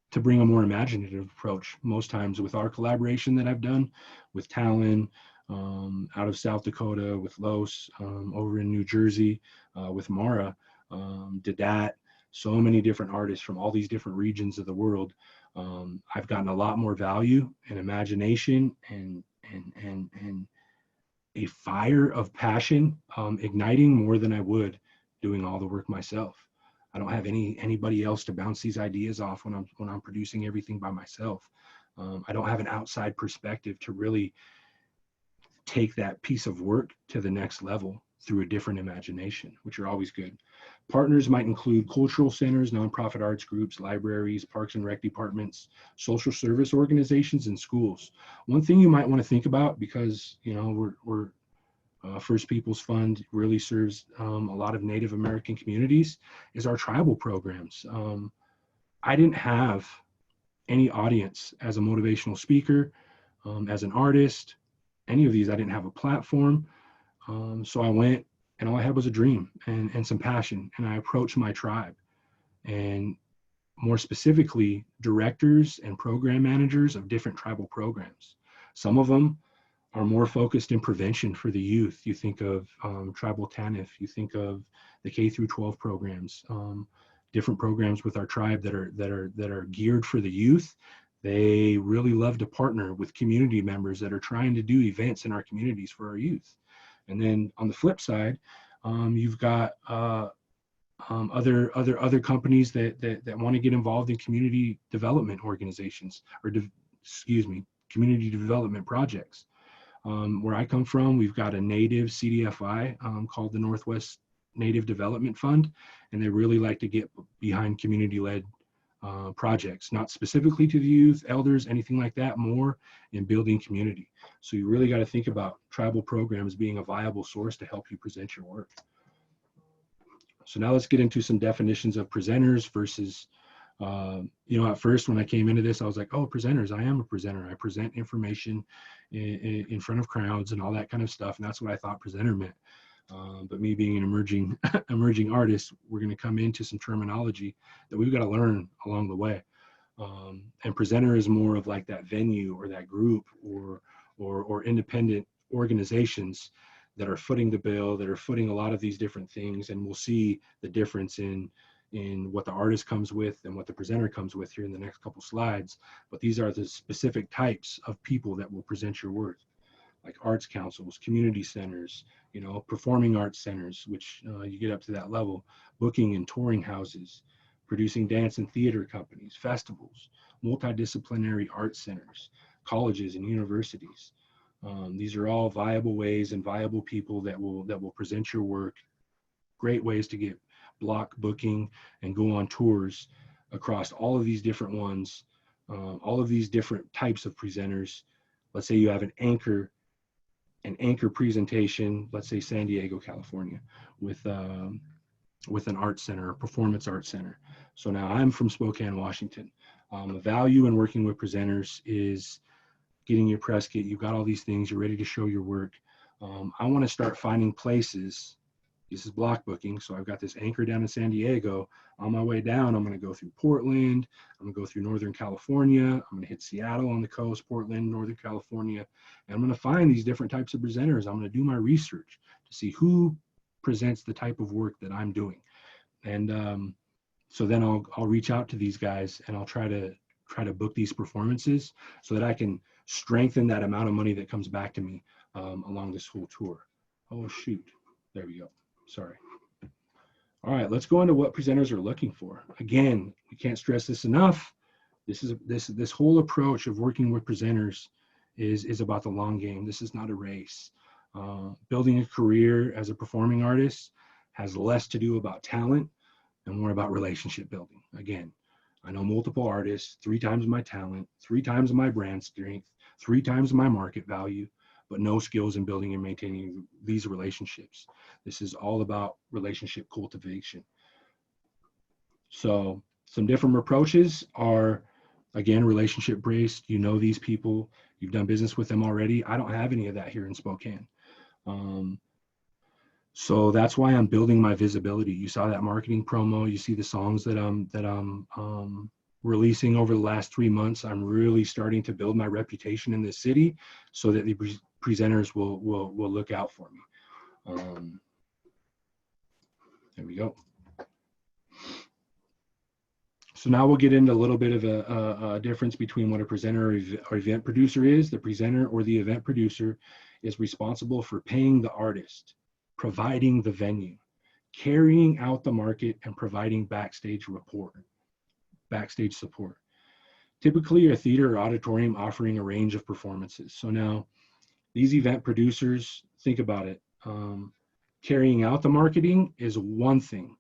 to bring a more imaginative approach. Most times with our collaboration that I've done with Talon, out of South Dakota, with Los, over in New Jersey, with Mara, Dadat, so many different artists from all these different regions of the world. I've gotten a lot more value and imagination and a fire of passion, igniting more than I would doing all the work myself. I don't have anybody else to bounce these ideas off when I'm producing everything by myself. I don't have an outside perspective to really take that piece of work to the next level. through a different imagination, which are always good. Partners might include cultural centers, nonprofit arts groups, libraries, parks and rec departments, social service organizations, and schools. One thing you might want to think about, because we're First Peoples Fund really serves a lot of Native American communities, is our tribal programs. I didn't have any audience as a motivational speaker, as an artist, any of these. I didn't have a platform. So I went, and all I had was a dream and some passion. And I approached my tribe, and more specifically, directors and program managers of different tribal programs. Some of them are more focused in prevention for the youth. You think of tribal TANF, you think of the K through 12 programs, different programs with our tribe that are geared for the youth. They really love to partner with community members that are trying to do events in our communities for our youth. And then on the flip side, you've got other companies that want to get involved in community development organizations, or community development projects. Where I come from, we've got a native CDFI called the Northwest Native Development Fund, and they really like to get behind community-led projects, not specifically to the youth, elders, anything like that, more in building community. So you really got to think about tribal programs being a viable source to help you present your work. So now let's get into some definitions of presenters versus, at first when I came into this, I was like, oh, presenters, I am a presenter. I present information in front of crowds and all that kind of stuff. And that's what I thought presenter meant. But me being an emerging artist, we're going to come into some terminology that we've got to learn along the way. And presenter is more of like that venue or that group or independent organizations that are footing the bill, that are footing a lot of these different things. And we'll see the difference in what the artist comes with and what the presenter comes with here in the next couple slides. But these are the specific types of people that will present your work, like arts councils, community centers, performing arts centers, which you get up to that level, booking and touring houses, producing dance and theater companies, festivals, multidisciplinary art centers, colleges and universities. These are all viable ways and viable people that will present your work. Great ways to get block booking and go on tours across all of these different ones, all of these different types of presenters. Let's say you have an anchor presentation, let's say San Diego, California, with an art center, a performance art center. So now I'm from Spokane, Washington. The value in working with presenters is getting your press kit. You've got all these things, you're ready to show your work. I want to start finding places. This is block booking. So I've got this anchor down in San Diego. On my way down, I'm going to go through Portland. I'm going to go through Northern California. I'm going to hit Seattle on the coast, Portland, Northern California. And I'm going to find these different types of presenters. I'm going to do my research to see who presents the type of work that I'm doing. And so then I'll reach out to these guys and I'll try to book these performances so that I can strengthen that amount of money that comes back to me along this whole tour. Oh, shoot. There we go. Sorry. All right, let's go into what presenters are looking for. Again, we can't stress this enough. This whole approach of working with presenters is about the long game. This is not a race. Building a career as a performing artist has less to do about talent and more about relationship building. Again, I know multiple artists, 3 times my talent, 3 times my brand strength, 3 times my market value, but no skills in building and maintaining these relationships. This is all about relationship cultivation. So some different approaches are, again, relationship based. You know these people, you've done business with them already. I don't have any of that here in Spokane. So that's why I'm building my visibility. You saw that marketing promo. You see the songs that I'm releasing over the last 3 months. I'm really starting to build my reputation in this city so that the presenters will look out for me. There we go. So now we'll get into a little bit of a difference between what a presenter or event producer is. The presenter or the event producer is responsible for paying the artist, providing the venue, carrying out the market, and providing backstage support. Typically a theater or auditorium offering a range of performances. So now these event producers, think about it, carrying out the marketing is one thing,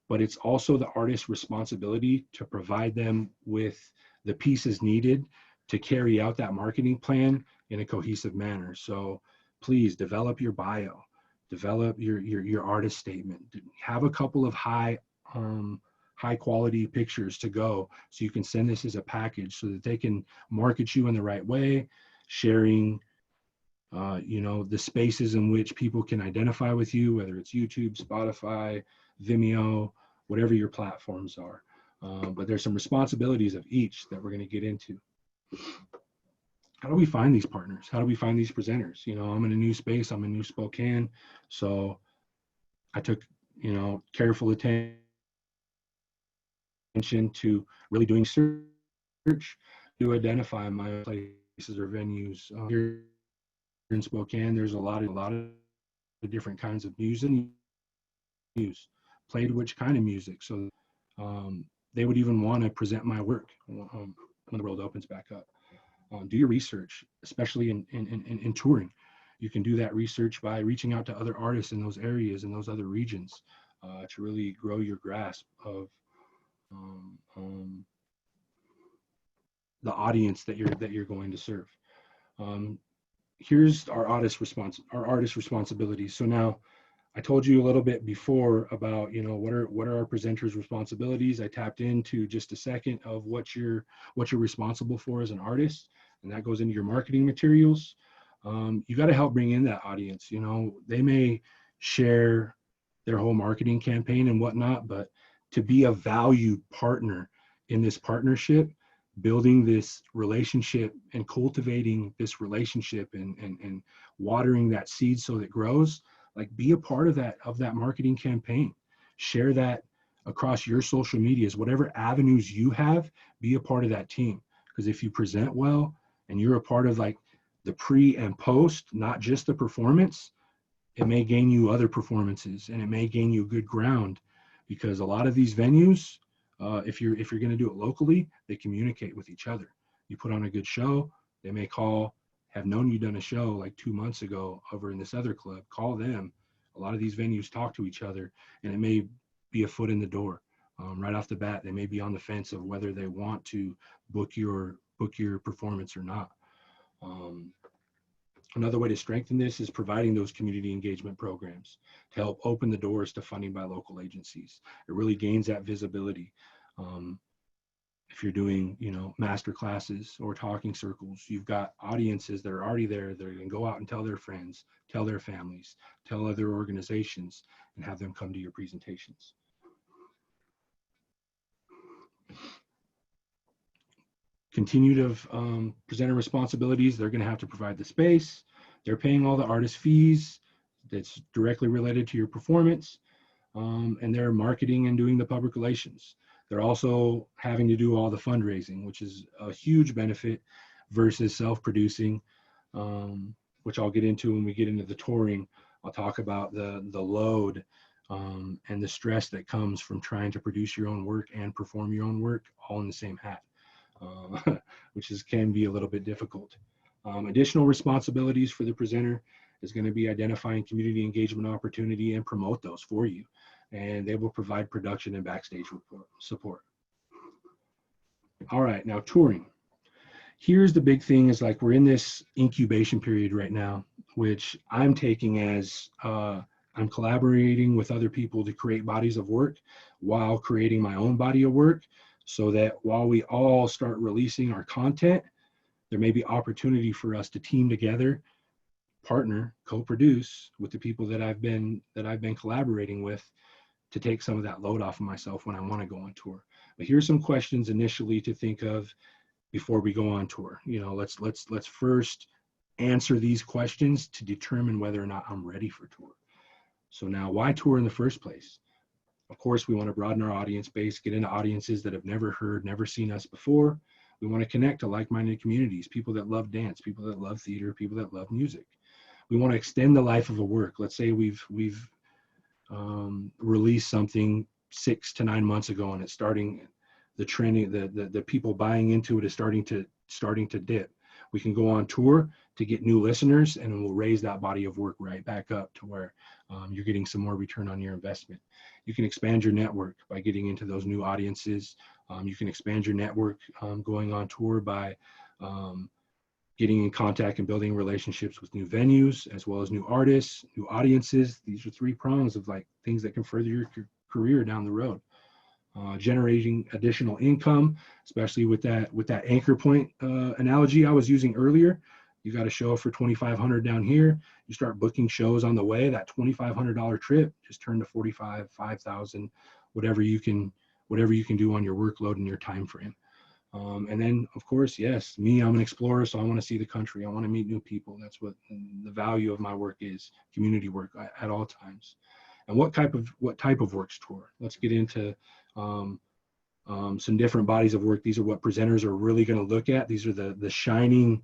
but it's also the artist's responsibility to provide them with the pieces needed to carry out that marketing plan in a cohesive manner. So please develop your bio, develop your artist statement, have a couple of high quality pictures to go, so you can send this as a package so that they can market you in the right way, sharing the spaces in which people can identify with you, whether it's YouTube, Spotify, Vimeo, whatever your platforms are. But there's some responsibilities of each that we're going to get into. How do we find these partners? How do we find these presenters? I'm in a new space. I'm in New Spokane. So I took, careful attention to really doing search to identify my places or venues. Here in Spokane, there's a lot of different kinds of music. Played which kind of music. So they would even want to present my work when the world opens back up. Do your research, especially in touring. You can do that research by reaching out to other artists in those areas and those other regions to really grow your grasp of the audience that you're going to serve. Here's our artist responsibilities. So now, I told you a little bit before about, what are our presenters' responsibilities. I tapped into just a second of what you're responsible for as an artist, and that goes into your marketing materials. You got to help bring in that audience. They may share their whole marketing campaign and whatnot, but to be a valued partner in this partnership, building this relationship and cultivating this relationship and watering that seed so that it grows. Like, be a part of that marketing campaign. Share that across your social medias, whatever avenues you have, be a part of that team. Because if you present well and you're a part of like the pre and post, not just the performance, it may gain you other performances and it may gain you good ground, because a lot of these venues, if you're going to do it locally, they communicate with each other. You put on a good show, they may call, have known you done a show like 2 months ago over in this other club, call them. A lot of these venues talk to each other, and it may be a foot in the door. Right off the bat, they may be on the fence of whether they want to book your performance or not. Another way to strengthen this is providing those community engagement programs to help open the doors to funding by local agencies. It really gains that visibility. If you're doing, master classes or talking circles, you've got audiences that are already there. They're going to go out and tell their friends, tell their families, tell other organizations, and have them come to your presentations. Continued of presenter responsibilities. They're going to have to provide the space. They're paying all the artist fees that's directly related to your performance, and they're marketing and doing the public relations. They're also having to do all the fundraising, which is a huge benefit versus self-producing, which I'll get into when we get into the touring. I'll talk about the load and the stress that comes from trying to produce your own work and perform your own work all in the same hat, which can be a little bit difficult. Additional responsibilities for the presenter is going to be identifying community engagement opportunity and promote those for you. And they will provide production and backstage support. All right, now touring. Here's the big thing is like we're in this incubation period right now, which I'm taking as I'm collaborating with other people to create bodies of work while creating my own body of work, so that while we all start releasing our content, there may be opportunity for us to team together, partner, co-produce with the people that I've been collaborating with, to take some of that load off of myself when I want to go on tour. But here's some questions initially to think of before we go on tour. Let's first answer these questions to determine whether or not I'm ready for tour. So now, why tour in the first place? Of course, we want to broaden our audience base, get into audiences that have never heard, never seen us before. We want to connect to like-minded communities, people that love dance, people that love theater, people that love music. We want to extend the life of a work. Let's say we've released something 6 to 9 months ago, and it's starting, the trending, the people buying into it is starting to dip. We can go on tour to get new listeners, and we'll raise that body of work right back up to where you're getting some more return on your investment. You can expand your network by getting into those new audiences. You can expand your network going on tour by getting in contact and building relationships with new venues, as well as new artists, new audiences. These are 3 prongs of like things that can further your career down the road. Generating additional income, especially with that anchor point analogy I was using earlier. You got a show for $2,500 down here. You start booking shows on the way. That $2,500 trip just turned to $4,500, $5,000, whatever you can do on your workload and your time frame. And then, of course, yes, I'm an explorer, so I want to see the country. I want to meet new people. That's what the value of my work is, community work at all times. And what type of works tour? Let's get into some different bodies of work. These are what presenters are really going to look at. These are the shining,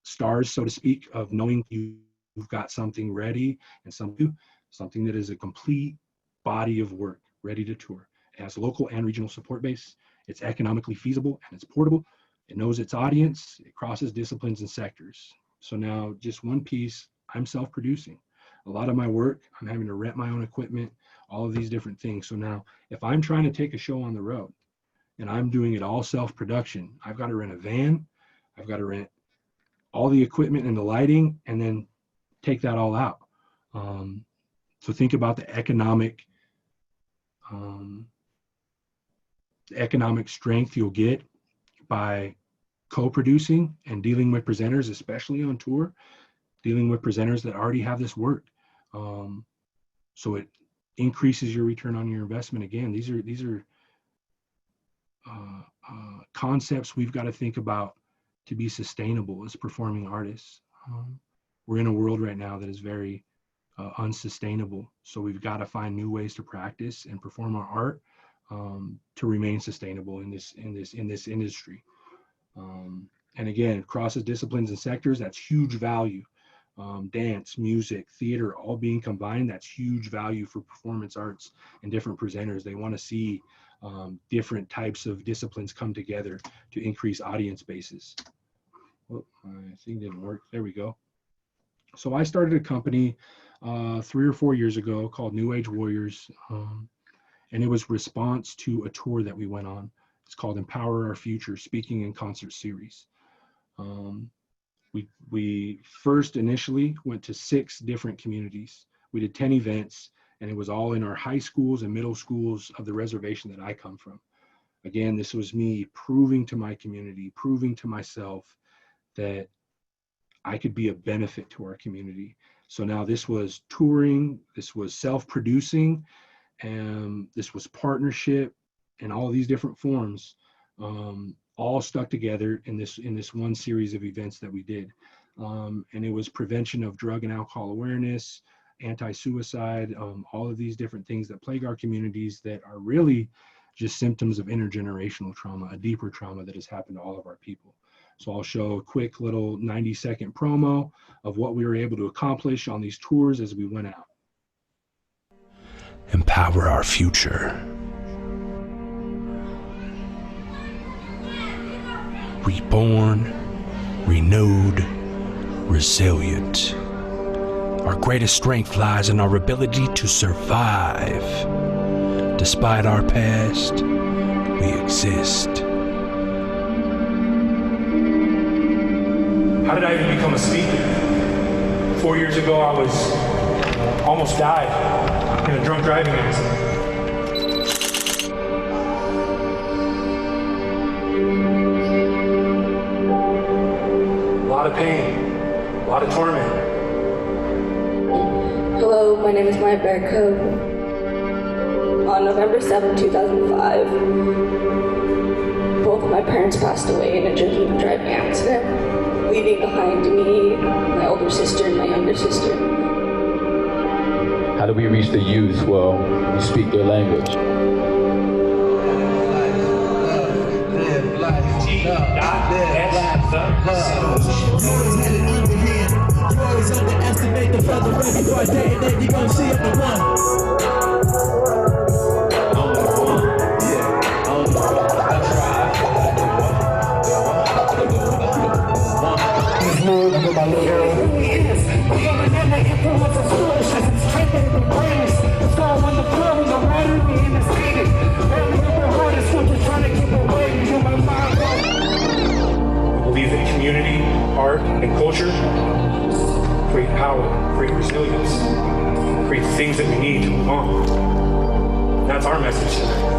stars, so to speak, of knowing you've got something ready and something that is a complete body of work ready to tour. It has local and regional support base. It's economically feasible and it's portable. It knows its audience. It crosses disciplines and sectors. So now just one piece, I'm self-producing. A lot of my work, I'm having to rent my own equipment, all of these different things. So now if I'm trying to take a show on the road and I'm doing it all self-production, I've got to rent a van, I've got to rent all the equipment and the lighting, and then take that all out. So think about the economic strength you'll get by co-producing and dealing with presenters, especially on tour, dealing with presenters that already have this work. So it increases your return on your investment. Again, these are concepts we've got to think about to be sustainable as performing artists. We're in a world right now that is very unsustainable. So we've got to find new ways to practice and perform our art to remain sustainable in this industry. And again, crosses disciplines and sectors. That's huge value. Dance, music, theater, all being combined. That's huge value for performance arts and different presenters. They want to see different types of disciplines come together to increase audience bases. Oh, my thing didn't work. There we go. So I started a company 3 or 4 years ago called New Age Warriors, and it was response to a tour that we went on. It's called Empower Our Future Speaking and Concert Series. We first initially went to 6 different communities. We did 10 events, and it was all in our high schools and middle schools of the reservation that I come from. Again, this was me proving to my community, proving to myself that I could be a benefit to our community. So now this was touring, this was self-producing, and this was partnership, and all of these different forms, all stuck together in this one series of events that we did. And it was prevention of drug and alcohol awareness, anti-suicide, all of these different things that plague our communities that are really just symptoms of intergenerational trauma, a deeper trauma that has happened to all of our people. So I'll show a quick little 90-second promo of what we were able to accomplish on these tours as we went out. Empower our future. Reborn, renewed, resilient. Our greatest strength lies in our ability to survive. Despite our past, we exist. How did I even become a speaker? 4 years ago, I was almost died in a drunk driving accident. A lot of pain, a lot of torment. Hello, my name is Maya Berko. On November 7, 2005, both of my parents passed away in a drunk driving accident, leaving behind me, my older sister, and my younger sister. How do we reach the youth? Well, we speak their language. You always underestimate the feather weight before I day and then you gon' see I'm the one. And culture, create power, create resilience, create the things that we need to move on. That's our message today.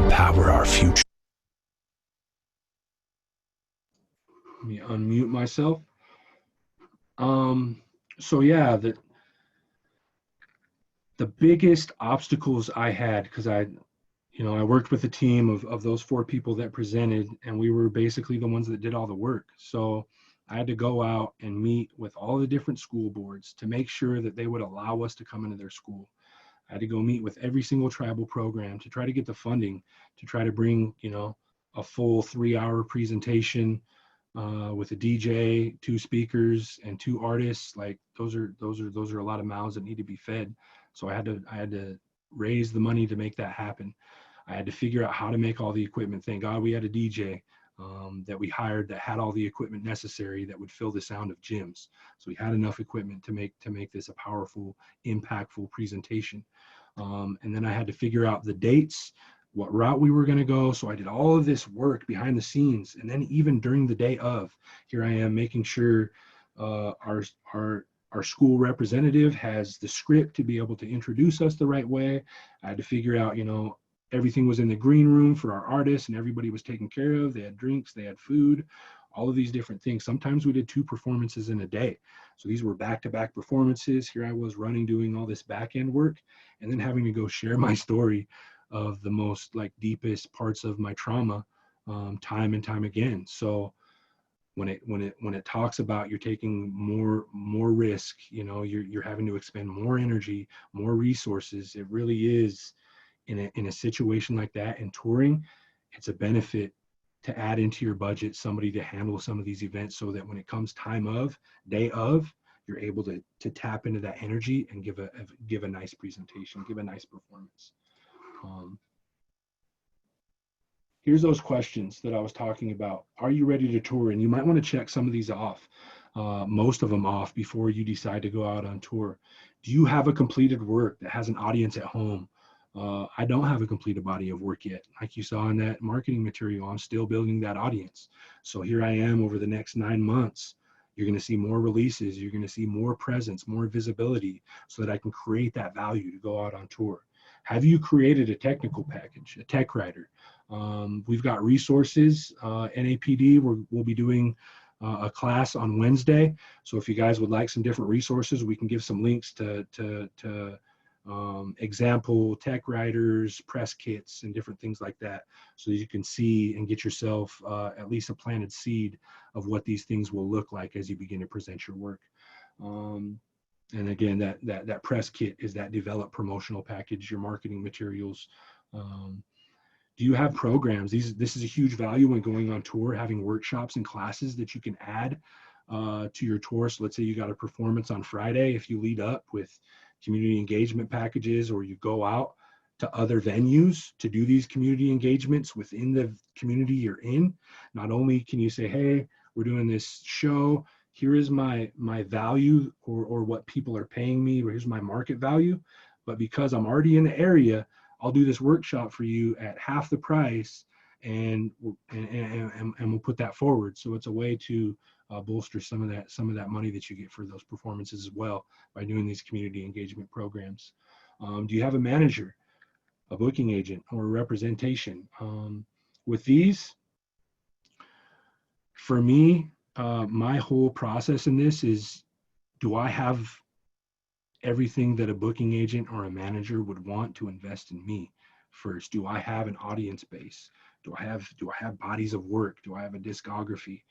Empower our future. Let me unmute myself. So yeah, the biggest obstacles I had, because I worked with a team of those 4 people that presented, and we were basically the ones that did all the work. So I had to go out and meet with all the different school boards to make sure that they would allow us to come into their school. I had to go meet with every single tribal program to try to get the funding to try to bring, a full 3-hour presentation with a DJ, 2 speakers, and 2 artists. Like those are a lot of mouths that need to be fed. So I had to raise the money to make that happen. I had to figure out how to make all the equipment. Thank God we had a DJ that we hired that had all the equipment necessary that would fill the sound of gyms. So we had enough equipment to make this a powerful, impactful presentation. And then I had to figure out the dates, what route we were going to go. So I did all of this work behind the scenes. And then even during the day of, here I am making sure our school representative has the script to be able to introduce us the right way. I had to figure out, everything was in the green room for our artists and everybody was taken care of. They had drinks, they had food, all of these different things. Sometimes we did 2 performances in a day. So these were back-to-back performances. Here I was doing all this back-end work and then having to go share my story of the most deepest parts of my trauma time and time again. So when it talks about you're taking more risk, you're having to expend more energy, more resources, it really is in a situation like that. In touring, it's a benefit to add into your budget somebody to handle some of these events so that when it comes day of, you're able to tap into that energy and give a nice presentation, give a nice performance. Here's those questions that I was talking about. Are you ready to tour? And you might want to check some of these off, most of them off before you decide to go out on tour. Do you have a completed work that has an audience at home? I don't have a completed body of work yet. Like you saw in that marketing material, I'm still building that audience. So here I am over the next 9 months. You're going to see more releases. You're going to see more presence, more visibility so that I can create that value to go out on tour. Have you created a technical package, a tech writer? We've got resources. NAPD, we'll be doing a class on Wednesday. So if you guys would like some different resources, we can give some links to example tech writers, press kits, and different things like that, so you can see and get yourself at least a planted seed of what these things will look like as you begin to present your work. And again, that press kit is that developed promotional package, your marketing materials. Do you have programs? This is a huge value when going on tour, having workshops and classes that you can add to your tour. So let's say you got a performance on Friday. If you lead up with community engagement packages, or you go out to other venues to do these community engagements within the community you're in, not only can you say, hey, we're doing this show, here is my value or what people are paying me, or here's my market value, but because I'm already in the area, I'll do this workshop for you at half the price, and we'll put that forward. So it's a way to bolster some of that money that you get for those performances as well by doing these community engagement programs. Do you have a manager, a booking agent, or a representation? With these, for me, my whole process in this is, do I have everything that a booking agent or a manager would want to invest in me first? Do I have an audience base? Do I have bodies of work? Do I have a discography?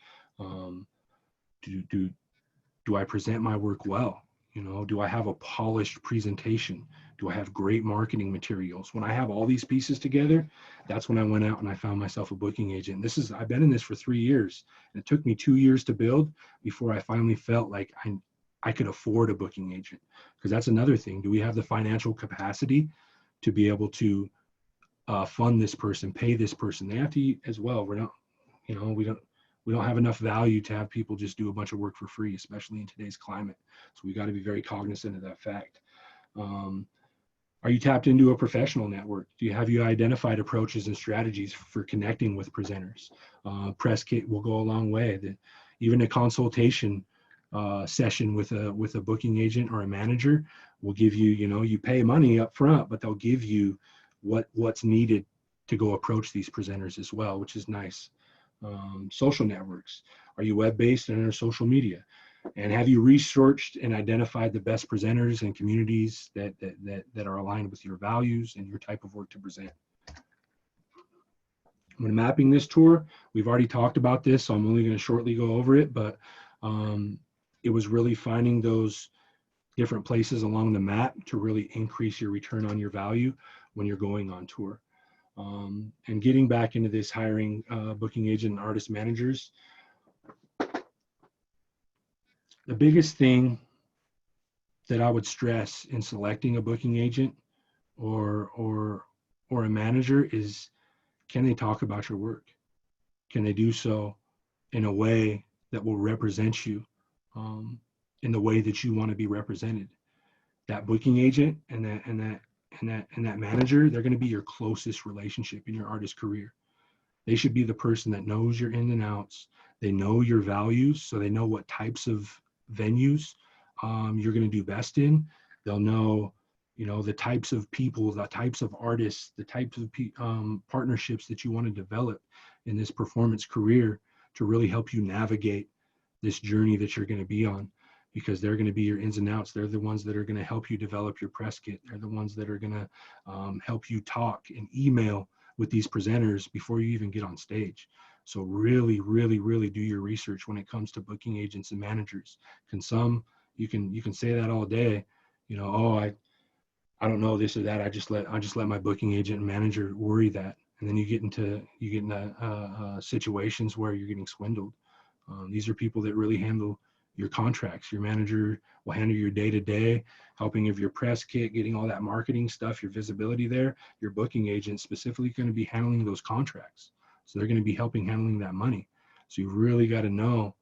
Do I present my work well? Do I have a polished presentation? Do I have great marketing materials? When I have all these pieces together, that's when I went out and I found myself a booking agent. I've been in this for 3 years, and it took me 2 years to build before I finally felt like I could afford a booking agent. Because that's another thing. Do we have the financial capacity to be able to fund this person, pay this person? They have to eat as well. we don't have enough value to have people just do a bunch of work for free, especially in today's climate. So we got to be very cognizant of that fact. Are you tapped into a professional network? Have you identified approaches and strategies for connecting with presenters? Press kit will go a long way. Even a consultation session with a booking agent or a manager will give you, you pay money up front, but they'll give you what's needed to go approach these presenters as well, which is nice. Social networks. Are you web-based and under social media? And have you researched and identified the best presenters and communities that are aligned with your values and your type of work to present? When mapping this tour, we've already talked about this, so I'm only going to shortly go over it, but it was really finding those different places along the map to really increase your return on your value when you're going on tour. And getting back into this hiring booking agent and artist managers, the biggest thing that I would stress in selecting a booking agent or a manager is, can they talk about your work? Can they do so in a way that will represent you in the way that you want to be represented? That booking agent and that manager, they're going to be your closest relationship in your artist career. They should be the person that knows your ins and outs. They know your values, so they know what types of venues you're going to do best in. They'll know, the types of people, the types of artists, the types of partnerships that you want to develop in this performance career to really help you navigate this journey that you're going to be on, because they're going to be your ins and outs. They're the ones that are going to help you develop your press kit. They're the ones that are going to help you talk and email with these presenters before you even get on stage. So really, really, really do your research when it comes to booking agents and managers. You can say that all day, oh, I don't know this or that. I just let my booking agent and manager worry that. And then you get into situations where you're getting swindled. These are people that really handle your contracts. Your manager will handle your day-to-day, helping of your press kit, getting all that marketing stuff, your visibility there. Your booking agent specifically going to be handling those contracts. So they're going to be helping handling that money. So you really got to know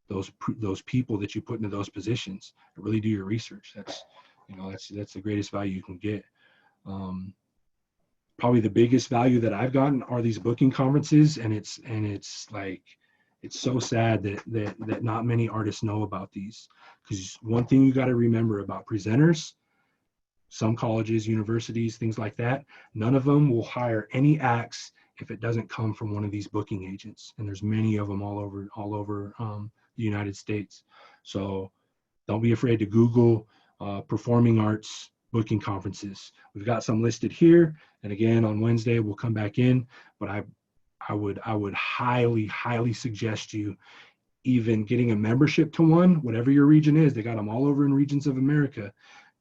those people that you put into those positions and really do your research. That's the greatest value you can get. Probably the biggest value that I've gotten are these booking conferences, and it's so sad that not many artists know about these, because one thing you got to remember about presenters, some colleges, universities, things like that, none of them will hire any acts if it doesn't come from one of these booking agents. And there's many of them all over the United States. So don't be afraid to Google performing arts booking conferences. We've got some listed here. And again, on Wednesday, we'll come back in, but I would highly, highly suggest you even getting a membership to one, whatever your region is. They got them all over in regions of America.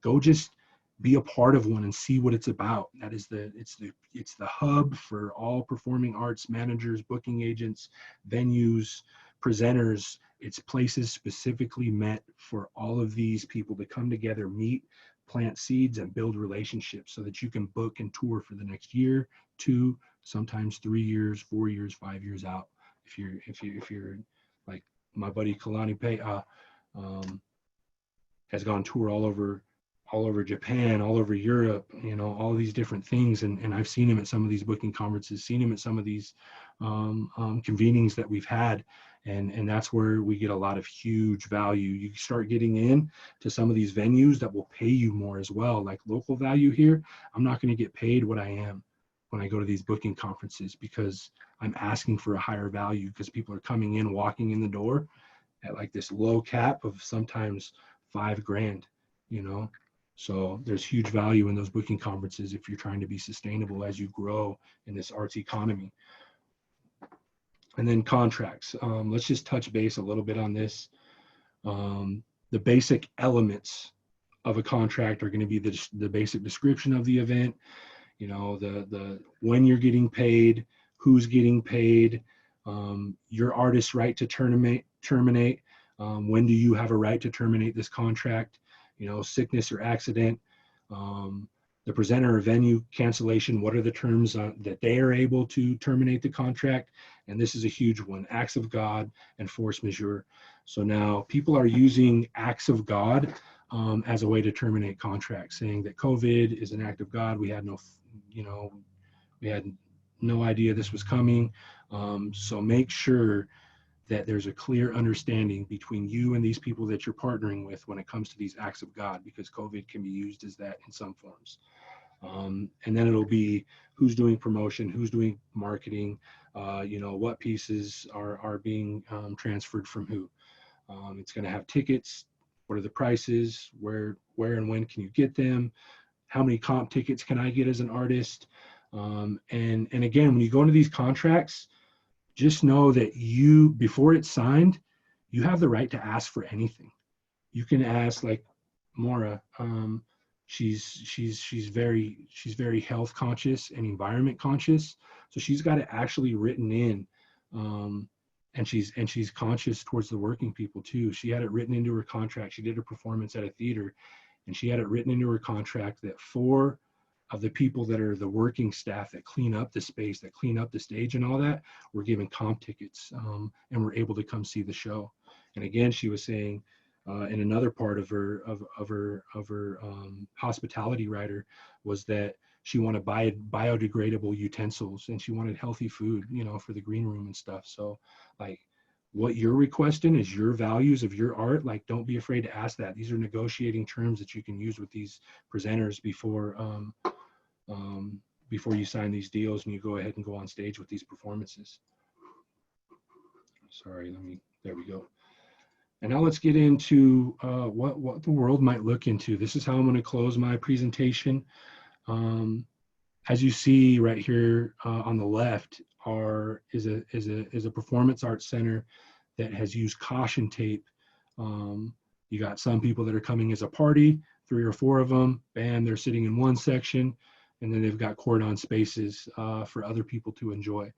Go just be a part of one and see what it's about. It's the hub for all performing arts managers, booking agents, venues, presenters. It's places specifically meant for all of these people to come together, meet, plant seeds, and build relationships so that you can book and tour for the next year, 2, sometimes 3 years, 4 years, 5 years out. If you're like my buddy Kalani Pei has gone tour all over Japan, all over Europe, all these different things. And I've seen him at some of these booking conferences, seen him at some of these convenings that we've had. And that's where we get a lot of huge value. You start getting in to some of these venues that will pay you more as well. Like local value here, I'm not going to get paid what I am when I go to these booking conferences, because I'm asking for a higher value, because people are coming in, walking in the door at like this low cap of sometimes $5,000, So there's huge value in those booking conferences if you're trying to be sustainable as you grow in this arts economy. And then contracts. Let's just touch base a little bit on this. The basic elements of a contract are going to be the basic description of the event, the when you're getting paid, who's getting paid, your artist's right to terminate. When do you have a right to terminate this contract? Sickness or accident, the presenter or venue cancellation, what are the terms that they are able to terminate the contract? And this is a huge one, acts of God and force majeure. So now people are using acts of God as a way to terminate contracts, saying that COVID is an act of God. We had no, we had no idea this was coming. So make sure that there's a clear understanding between you and these people that you're partnering with when it comes to these acts of God, because COVID can be used as that in some forms. And then it'll be who's doing promotion, who's doing marketing, what pieces are being transferred from who. It's going to have tickets. What are the prices? Where and when can you get them? How many comp tickets can I get as an artist? And again, when you go into these contracts, just know that you, before it's signed, you have the right to ask for anything. You can ask, like Maura, she's very health conscious and environment conscious, so she's got it actually written in, and she's conscious towards the working people too. She had it written into her contract. She did a performance at a theater, and she had it written into her contract that 4 of the people that are the working staff that clean up the space, that clean up the stage and all that, were given comp tickets, and were able to come see the show. And again, she was saying, in another part of her hospitality rider, was that she wanted biodegradable utensils, and she wanted healthy food, for the green room and stuff. So like, what you're requesting is your values of your art. Like, don't be afraid to ask that. These are negotiating terms that you can use with these presenters before you sign these deals and you go ahead and go on stage with these performances. Sorry, there we go. And now let's get into what the world might look into. This is how I'm going to close my presentation. As you see right here on the left is a performance arts center that has used caution tape. You got some people that are coming as a party, 3 or 4 of them, bam, they're sitting in one section, and then they've got cordon spaces for other people to enjoy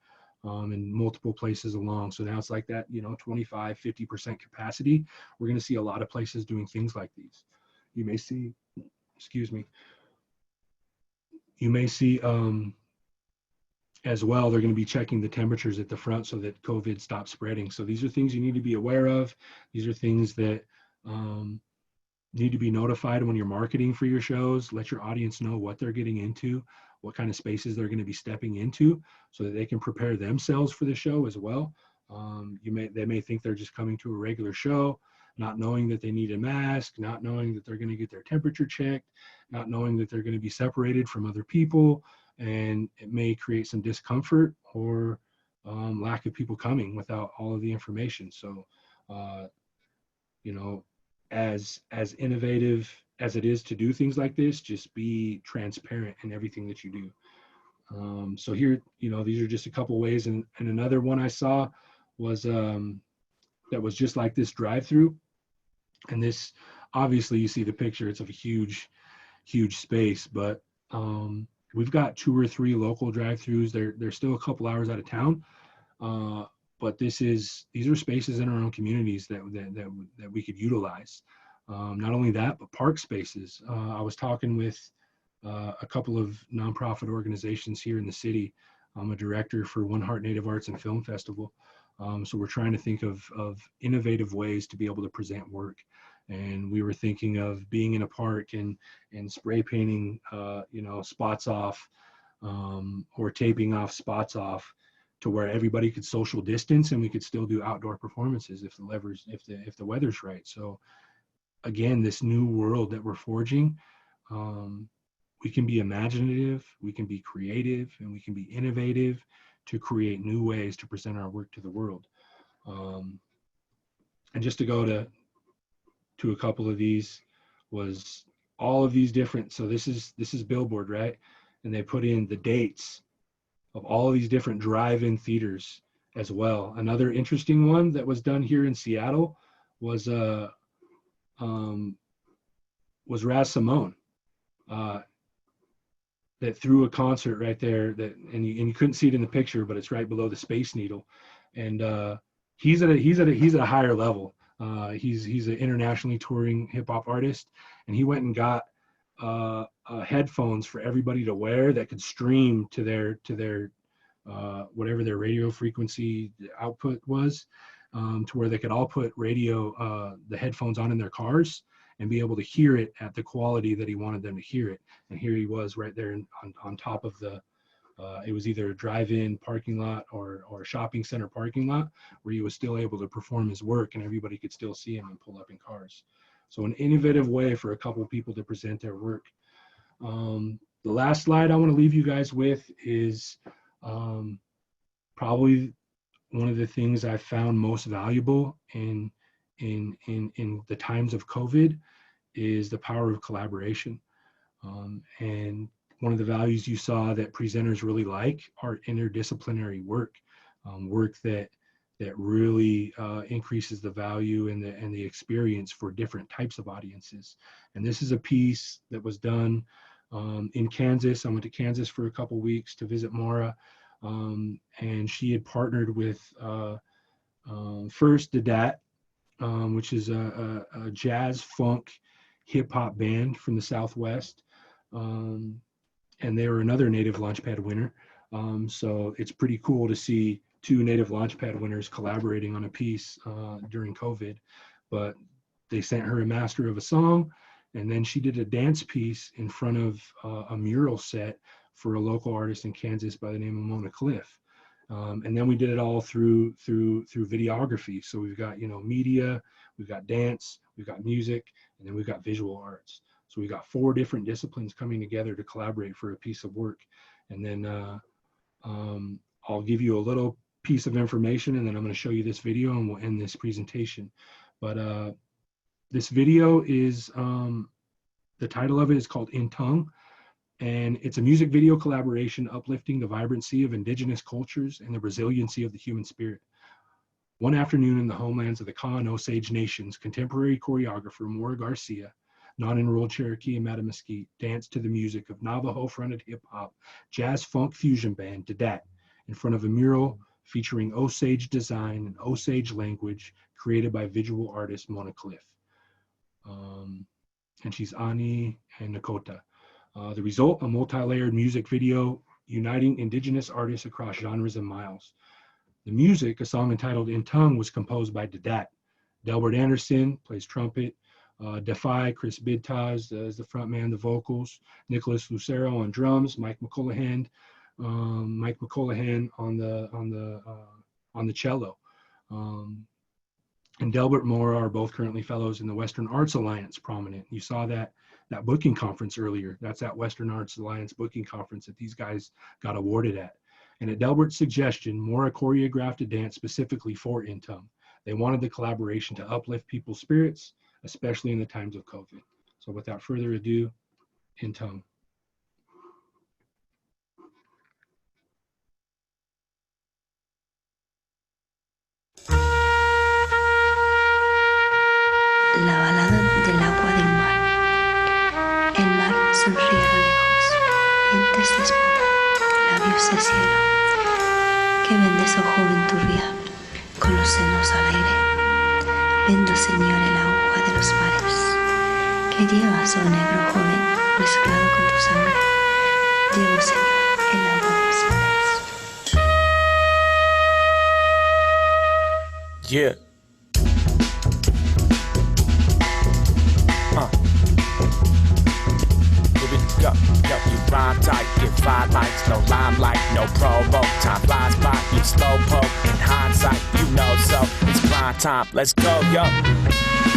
in multiple places along. So now it's like that, 25, 50% capacity. We're going to see a lot of places doing things like these. You may see, as well, they're going to be checking the temperatures at the front so that COVID stops spreading. So these are things you need to be aware of. These are things that need to be notified when you're marketing for your shows. Let your audience know what they're getting into, what kind of spaces they're going to be stepping into, so that they can prepare themselves for the show as well. They may think they're just coming to a regular show, not knowing that they need a mask, not knowing that they're going to get their temperature checked, not knowing that they're going to be separated from other people, and it may create some discomfort or lack of people coming without all of the information. So, as innovative as it is to do things like this, just be transparent in everything that you do. So here, these are just a couple ways. And another one I saw was that was just like this drive-through. And this, obviously you see the picture, it's of a huge space, but we've got 2 or 3 local drive-throughs. They're still a couple hours out of town. But these are spaces in our own communities that we could utilize. Not only that, but park spaces. I was talking with a couple of nonprofit organizations here in the city. I'm a director for One Heart Native Arts and Film Festival. So we're trying to think of innovative ways to be able to present work. And we were thinking of being in a park and spray painting, spots off, or taping off spots off, to where everybody could social distance and we could still do outdoor performances if the weather's right. So again, this new world that we're forging, we can be imaginative, we can be creative, and we can be innovative to create new ways to present our work to the world. And just to go to a couple of these, was all of these different, so this is Billboard, right? And they put in the dates of all of these different drive-in theaters as well. Another interesting one that was done here in Seattle was Raz Simone, that threw a concert right there, and you couldn't see it in the picture, but it's right below the Space Needle. And he's at a higher level. He's an internationally touring hip hop artist, and he went and got headphones for everybody to wear that could stream to their whatever their radio frequency output was, to where they could all put the headphones on in their cars and be able to hear it at the quality that he wanted them to hear it. And here he was right there on top of it was either a drive-in parking lot or a shopping center parking lot, where he was still able to perform his work and everybody could still see him and pull up in cars. So an innovative way for a couple of people to present their work. The last slide I want to leave you guys with is probably one of the things I found most valuable in the times of COVID is the power of collaboration. And one of the values you saw that presenters really like are interdisciplinary work, work that really increases the value and the experience for different types of audiences. And this is a piece that was done in Kansas. I went to Kansas for a couple weeks to visit Maura, and she had partnered with first Dedat, which is a jazz funk hip hop band from the Southwest. And they were another Native Launchpad winner. So it's pretty cool to see two Native Launchpad winners collaborating on a piece during COVID. But they sent her a master of a song, and then she did a dance piece in front of a mural set for a local artist in Kansas by the name of Mona Cliff. And then we did it all through videography. So we've got, media, we've got dance, we've got music, and then we've got visual arts. So we got 4 different disciplines coming together to collaborate for a piece of work. And then I'll give you a little piece of information, and then I'm going to show you this video and we'll end this presentation. But this video is, the title of it is called In Tongue, and it's a music video collaboration uplifting the vibrancy of indigenous cultures and the resiliency of the human spirit. One afternoon in the homelands of the Kaw and Osage Nations, contemporary choreographer Maura Garcia, non-enrolled Cherokee and Mattamuskeet, danced to the music of Navajo-fronted hip-hop jazz funk fusion band Dedat in front of a mural featuring Osage design and Osage language created by visual artist Mona Cliff. And she's Ani and Nakota. The result, a multi-layered music video uniting indigenous artists across genres and miles. The music, a song entitled In Tongue, was composed by Dedat. Delbert Anderson plays trumpet, Defy, Chris Bidtaz is the front man, the vocals, Nicholas Lucero on drums, Mike McCullahan on the cello. And Delbert Mora are both currently fellows in the Western Arts Alliance prominent. You saw that booking conference earlier. That's that Western Arts Alliance booking conference that these guys got awarded at. And at Delbert's suggestion, Mora choreographed a dance specifically for In Tongue. They wanted the collaboration to uplift people's spirits, especially in the times of COVID. So without further ado, In Tongue. La balada del agua del mar. El mar sonríe a lo lejos, dientes de espuma, labios de cielo. Que vendes, oh joven turbia, con los senos al aire. Vendo, Señor, el agua de los mares. Que llevas, oh negro joven, mezclado con tu sangre. Llevo, Señor, el agua de mis mares. Yeah. Go, you rhyme tight, get 5 likes, no limelight, no promo. Time flies by, you slow poke. In hindsight, you know so. It's prime time, let's go, yo.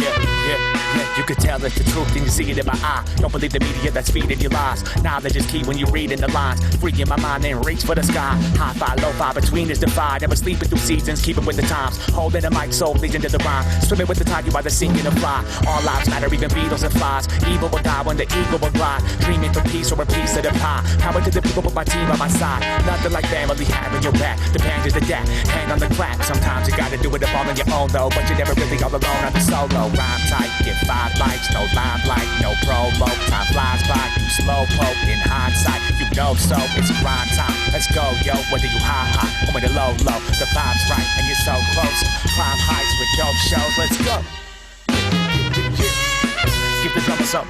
Yeah, you can tell it's the truth and you see it in my eye. Don't believe the media that's feeding you lies. Knowledge is key when you read in the lines. Freaking my mind and reach for the sky. High-fi, low-fi, between is divide. Never sleeping through seasons, keeping with the times. Holding the mic, soul leading to the rhyme. Swimming with the tide, you either sink or fly. All lives matter, even beetles and flies. Evil will die when the eagle will glide. Dreaming for peace or a piece of the pie. Power to the people with my team on my side. Nothing like family having your back. The band is the deck, hang on the clap. Sometimes you gotta do it all on your own though. But you're never really all alone on the solo. Rhyme tight, get 5 likes, no limelight, no promo. Time flies by, you slow poke. In hindsight, you know so. It's grind time, let's go, yo. Whether you high or whether low, the vibe's right and you're so close. Climb heights with dope shows, let's go. Give the drummer some.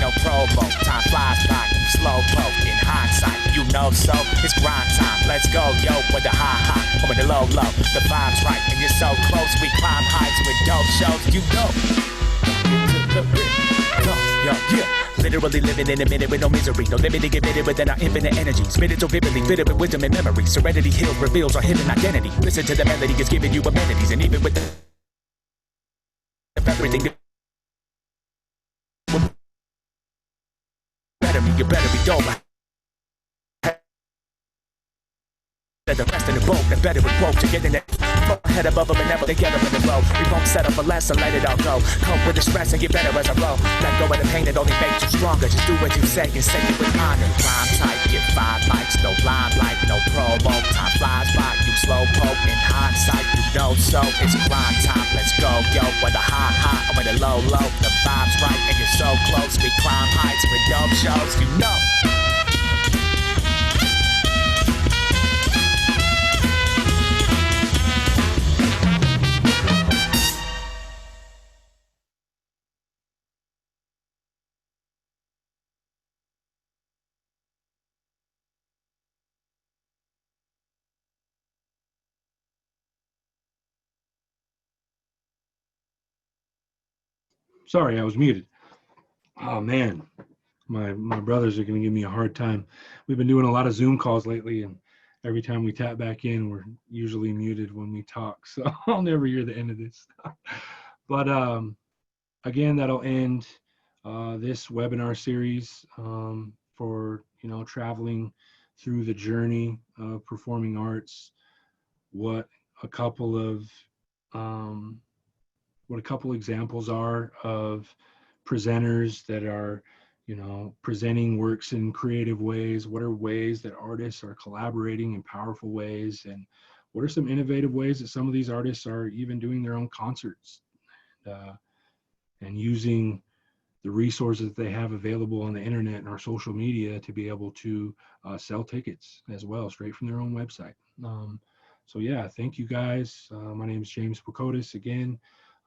no promo. Time flies by, slow poke. In hindsight, you know so. It's grind time. Let's go, yo, with the high high, or with the low low. The vibe's right, and you're so close. We climb heights with dope shows. You know. Yo, yeah. Literally living in a minute with no misery. No limiting admitted within our infinite energy. Spit it so vividly, fitted with wisdom and memory. Serenity heals, reveals our hidden identity. Listen to the melody, it's giving you amenities. And even with everything, you better be dope. The rest in the boat, the better we quote to get in it. Head above them and never together in the row. We won't settle for less, so let it all go. Cope with the stress and get better as I roll. Let go of the pain that only makes you stronger. Just do what you say and say it with honor. Rhyme tight, get 5 mics, no limelight, no promo. Time flies by, you slow poke. In hindsight, you know so. It's grind time, let's go, yo. With the high high, or with the low low. The vibe's right and you're so close. We climb heights with dope shows, you know. Sorry, I was muted. Oh man, my brothers are going to give me a hard time. We've been doing a lot of Zoom calls lately, and every time we tap back in, we're usually muted when we talk. So I'll never hear the end of this. But again, that'll end this webinar series for traveling through the journey of performing arts. What a couple examples are of presenters that are, presenting works in creative ways. What are ways that artists are collaborating in powerful ways? And what are some innovative ways that some of these artists are even doing their own concerts and using the resources that they have available on the internet and our social media to be able to sell tickets as well, straight from their own website. So yeah, thank you guys. My name is James Pakootas again.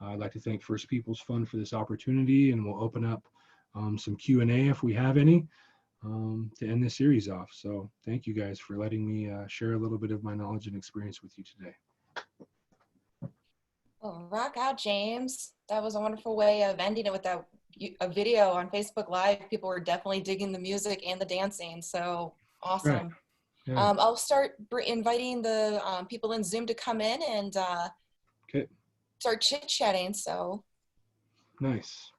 I'd like to thank First Peoples Fund for this opportunity, and we'll open up some Q&A if we have any to end this series off. So thank you guys for letting me share a little bit of my knowledge and experience with you today. Well, rock out, James. That was a wonderful way of ending it with a video on Facebook Live. People were definitely digging the music and the dancing, so awesome. Right. Yeah. I'll start inviting the people in Zoom to come in and start chit-chatting. So nice.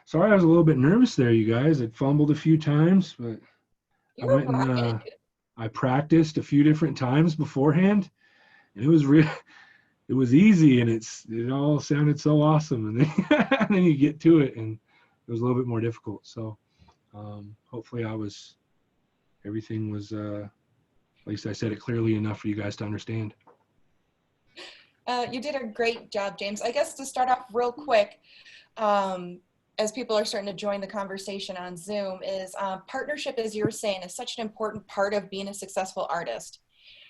Sorry, I was a little bit nervous there, you guys. I fumbled a few times, but I practiced a few different times beforehand, and it was easy, and it all sounded so awesome, and then you get to it, and it was a little bit more difficult. So hopefully everything was at least I said it clearly enough for you guys to understand. You did a great job, James. I guess to start off real quick, as people are starting to join the conversation on Zoom, is partnership, as you were saying, is such an important part of being a successful artist.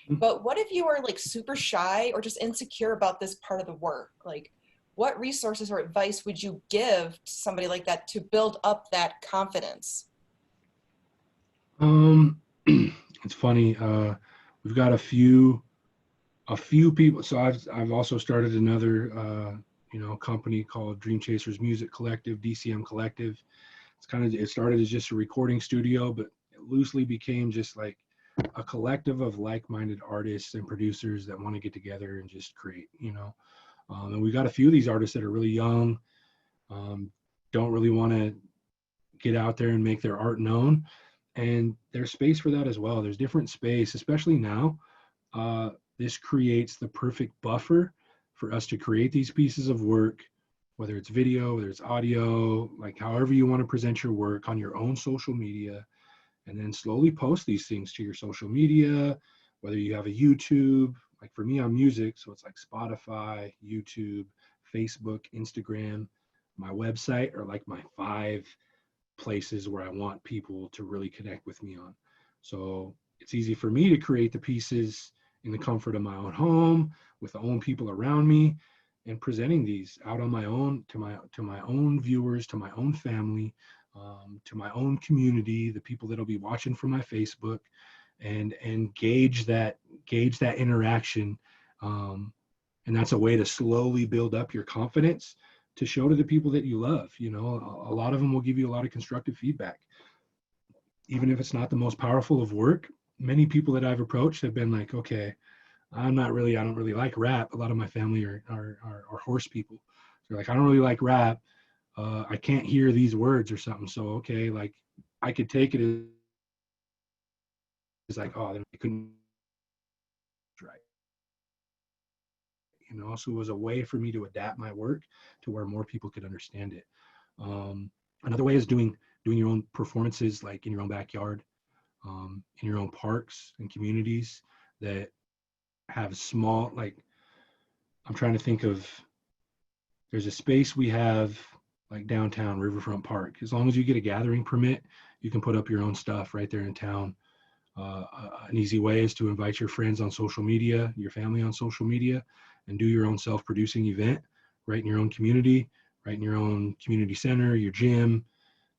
But what if you are like super shy or just insecure about this part of the work? Like, what resources or advice would you give to somebody like that to build up that confidence? It's funny. We've got a few people. So I've also started another company called Dream Chasers Music Collective, DCM Collective. It started as just a recording studio, but it loosely became just like a collective of like-minded artists and producers that want to get together and just create, and we got a few of these artists that are really young, don't really want to get out there and make their art known, and there's space for that as well. There's different space, especially now. This creates the perfect buffer for us to create these pieces of work, whether it's video, whether it's audio, like however you want to present your work on your own social media, and then slowly post these things to your social media, whether you have a YouTube, like for me on music, so it's like Spotify, YouTube, Facebook, Instagram, my website are like my 5 places where I want people to really connect with me on. So it's easy for me to create the pieces in the comfort of my own home with the own people around me, and presenting these out on my own to my own viewers, to my own family, to my own community, the people that'll be watching from my Facebook, and gauge that interaction. And that's a way to slowly build up your confidence to show to the people that you love. You know, a lot of them will give you a lot of constructive feedback. Even if it's not the most powerful of work, many people that I've approached have been like, okay, I don't really like rap. A lot of my family are horse people. They're like, I don't really like rap. I can't hear these words or something. So, okay, like I could take it as like, oh, they couldn't right. You know, so it was a way for me to adapt my work to where more people could understand it. Another way is doing your own performances, like in your own backyard, in your own parks and communities that have small, like, I'm trying to think of, there's a space we have like downtown Riverfront Park. As long as you get a gathering permit, you can put up your own stuff right there in town. An easy way is to invite your friends on social media, your family on social media, and do your own self-producing event right in your own community, right in your own community center, your gym,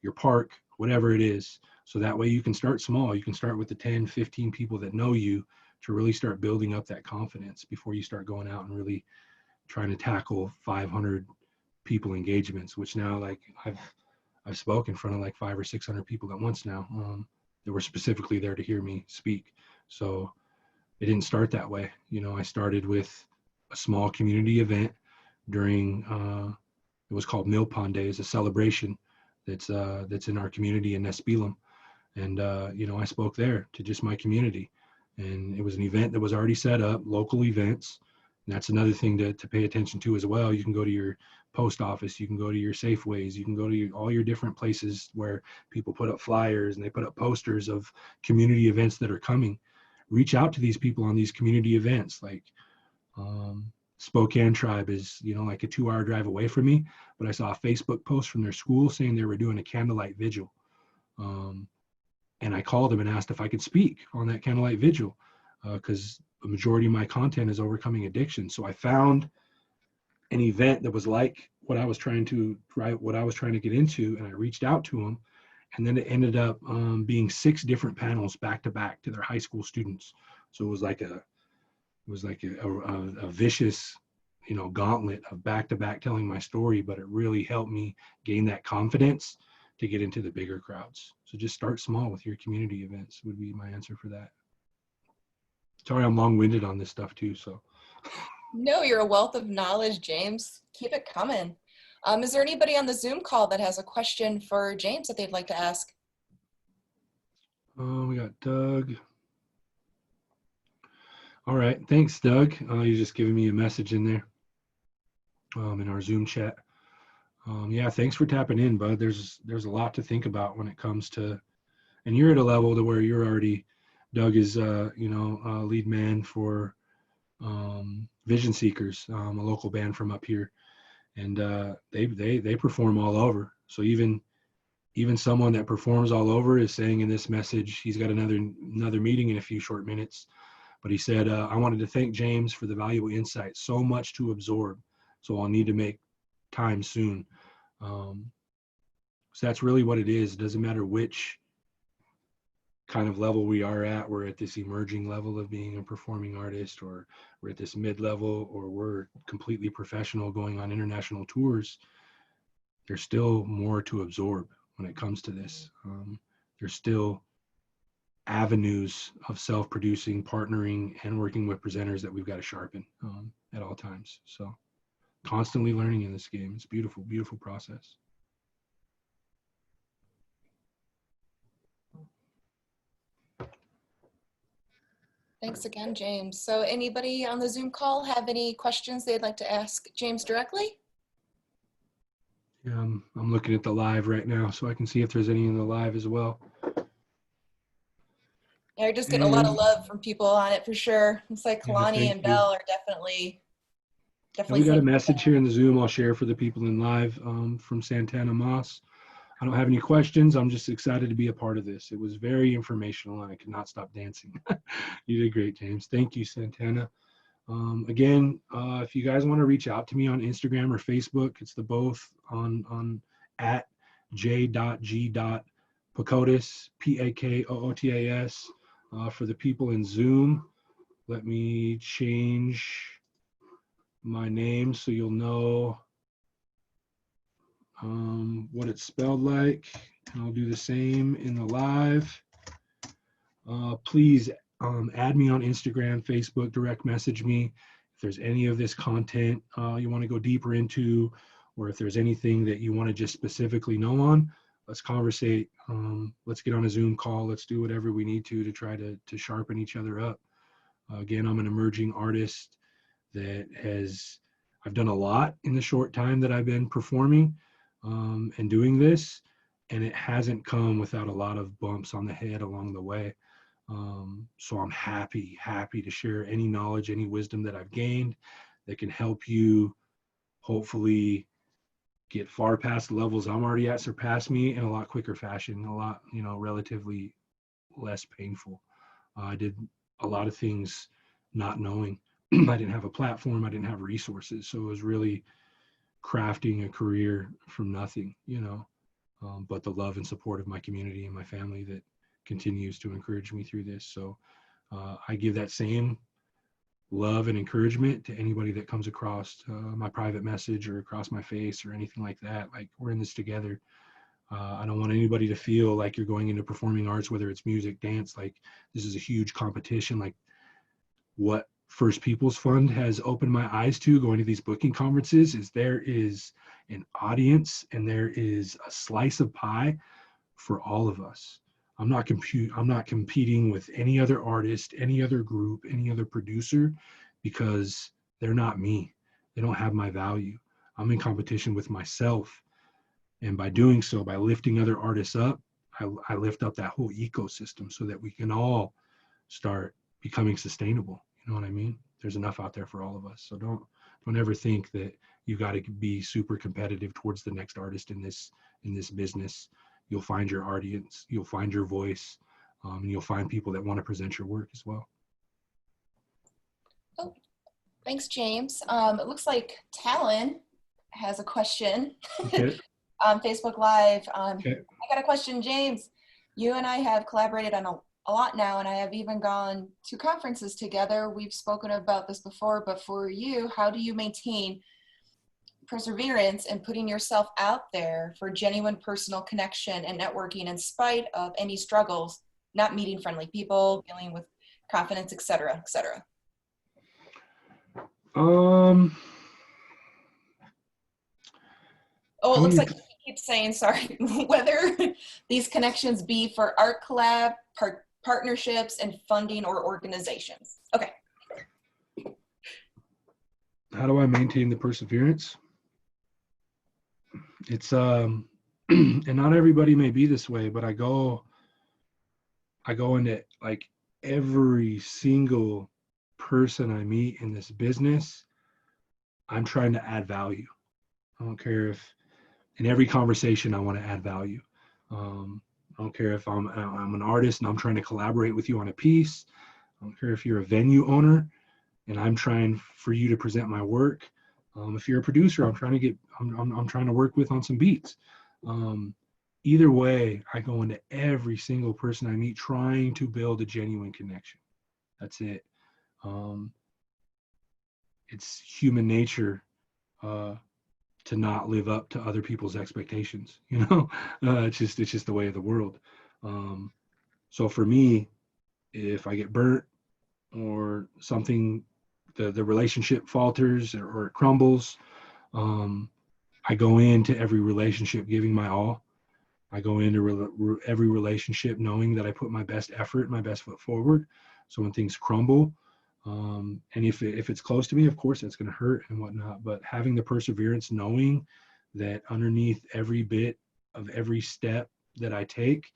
your park, whatever it is. So that way you can start small. You can start with the 10, 15 people that know you to really start building up that confidence before you start going out and really trying to tackle 500 people engagements, which now, like, I've spoken in front of like 500 or 600 people at once now. That were specifically there to hear me speak. So it didn't start that way. You know, I started with a small community event during, it was called Mill Pond Days, a celebration that's in our community in Nespelem. And, you know, I spoke there to just my community. And it was an event that was already set up, local events. And that's another thing to pay attention to as well. You can go to your post office, you can go to your Safeways, you can go to all your different places where people put up flyers and they put up posters of community events that are coming. Reach out to these people on these community events. Like Spokane Tribe is, you know, like a 2-hour drive away from me, but I saw a Facebook post from their school saying they were doing a candlelight vigil. And I called them and asked if I could speak on that candlelight vigil, because the majority of my content is overcoming addiction. So I found an event that was like what I was trying to get into, and I reached out to them, and then it ended up being 6 different panels back to back to their high school students. So it was like a vicious, you know, gauntlet of back to back telling my story, but it really helped me gain that confidence to get into the bigger crowds. So just start small with your community events would be my answer for that. Sorry, I'm long-winded on this stuff too, so. No, you're a wealth of knowledge, James. Keep it coming. Is there anybody on the Zoom call that has a question for James that they'd like to ask? We got Doug. All right, thanks, Doug. You're just giving me a message in there in our Zoom chat. Yeah, thanks for tapping in, bud. There's a lot to think about when it comes to, and you're at a level to where you're already, Doug is, you know, lead man for Vision Seekers, a local band from up here, and they perform all over. So even someone that performs all over is saying in this message, he's got another meeting in a few short minutes, but he said, I wanted to thank James for the valuable insight, so much to absorb, so I'll need to make time soon. So that's really what it is. It doesn't matter which kind of level we are at. We're at this emerging level of being a performing artist, or we're at this mid-level, or we're completely professional going on international tours. There's still more to absorb when it comes to this. There's still avenues of self-producing, partnering, and working with presenters that we've got to sharpen at all times. So constantly learning in this game. It's beautiful, beautiful process. Thanks again, James. So anybody on the Zoom call have any questions they'd like to ask James directly? Yeah, I'm looking at the live right now, so I can see if there's any in the live as well. Yeah, we're just getting a lot of love from people on it for sure. Looks like Kalani and Belle are definitely. We got a message here in the Zoom I'll share for the people in live from Santana Moss. I don't have any questions. I'm just excited to be a part of this. It was very informational and I could not stop dancing. You did great, James. Thank you, Santana. Again, if you guys want to reach out to me on Instagram or Facebook, it's the both on at j.g.pakootas, Pakootas. For the people in Zoom, let me change my name so you'll know what it's spelled like. And I'll do the same in the live. Please add me on Instagram, Facebook, direct message me if there's any of this content you want to go deeper into, or if there's anything that you want to just specifically know on. Let's conversate. Let's get on a Zoom call. Let's do whatever we need to try to sharpen each other up. Again, I'm an emerging artist that I've done a lot in the short time that I've been performing and doing this, and it hasn't come without a lot of bumps on the head along the way. So I'm happy to share any knowledge, any wisdom that I've gained that can help you hopefully get far past the levels I'm already at, surpass me in a lot quicker fashion, a lot, relatively less painful. I did a lot of things not knowing. I didn't have a platform, I didn't have resources. So it was really crafting a career from nothing, but the love and support of my community and my family that continues to encourage me through this. So I give that same love and encouragement to anybody that comes across my private message or across my face or anything like that. Like, we're in this together. I don't want anybody to feel like you're going into performing arts, whether it's music, dance, like this is a huge competition. Like, what First Peoples Fund has opened my eyes to going to these booking conferences is there is an audience and there is a slice of pie for all of us. I'm not competing with any other artist, any other group, any other producer, because they're not me. They don't have my value. I'm in competition with myself. And by doing so, by lifting other artists up, I lift up that whole ecosystem so that we can all start becoming sustainable. You know what I mean? There's enough out there for all of us. So don't ever think that you got to be super competitive towards the next artist in this business. You'll find your audience, you'll find your voice, and you'll find people that want to present your work as well. Oh, thanks, James. It looks like Talon has a question. Okay. On Facebook Live. Okay. I got a question, James. You and I have collaborated on a lot now, and I have even gone to conferences together. We've spoken about this before, but for you, how do you maintain perseverance and putting yourself out there for genuine personal connection and networking in spite of any struggles, not meeting friendly people, dealing with confidence, et cetera, et cetera? Oh, it looks like you keep saying, sorry, whether these connections be for art collab, partnerships, and funding or organizations. Okay. How do I maintain the perseverance? It's and not everybody may be this way, but I go into like every single person I meet in this business, I'm trying to add value. I don't care if in every conversation I want to add value. I don't care if I'm an artist and I'm trying to collaborate with you on a piece. I don't care if you're a venue owner and I'm trying for you to present my work. If you're a producer, I'm trying to work with on some beats. Either way, I go into every single person I meet trying to build a genuine connection. That's it. It's human nature to not live up to other people's expectations. It's just the way of the world. So for me, if I get burnt or something, the relationship falters or it crumbles, I go into every relationship giving my all. I go into every relationship knowing that I put my best effort, my best foot forward. So when things crumble, and if it's close to me, of course, it's going to hurt and whatnot. But having the perseverance, knowing that underneath every bit of every step that I take,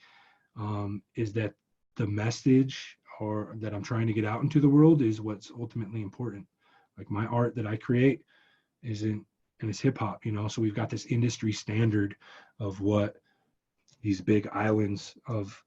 is that the message or that I'm trying to get out into the world is what's ultimately important. Like my art that I create and it's hip hop, so we've got this industry standard of what these big islands of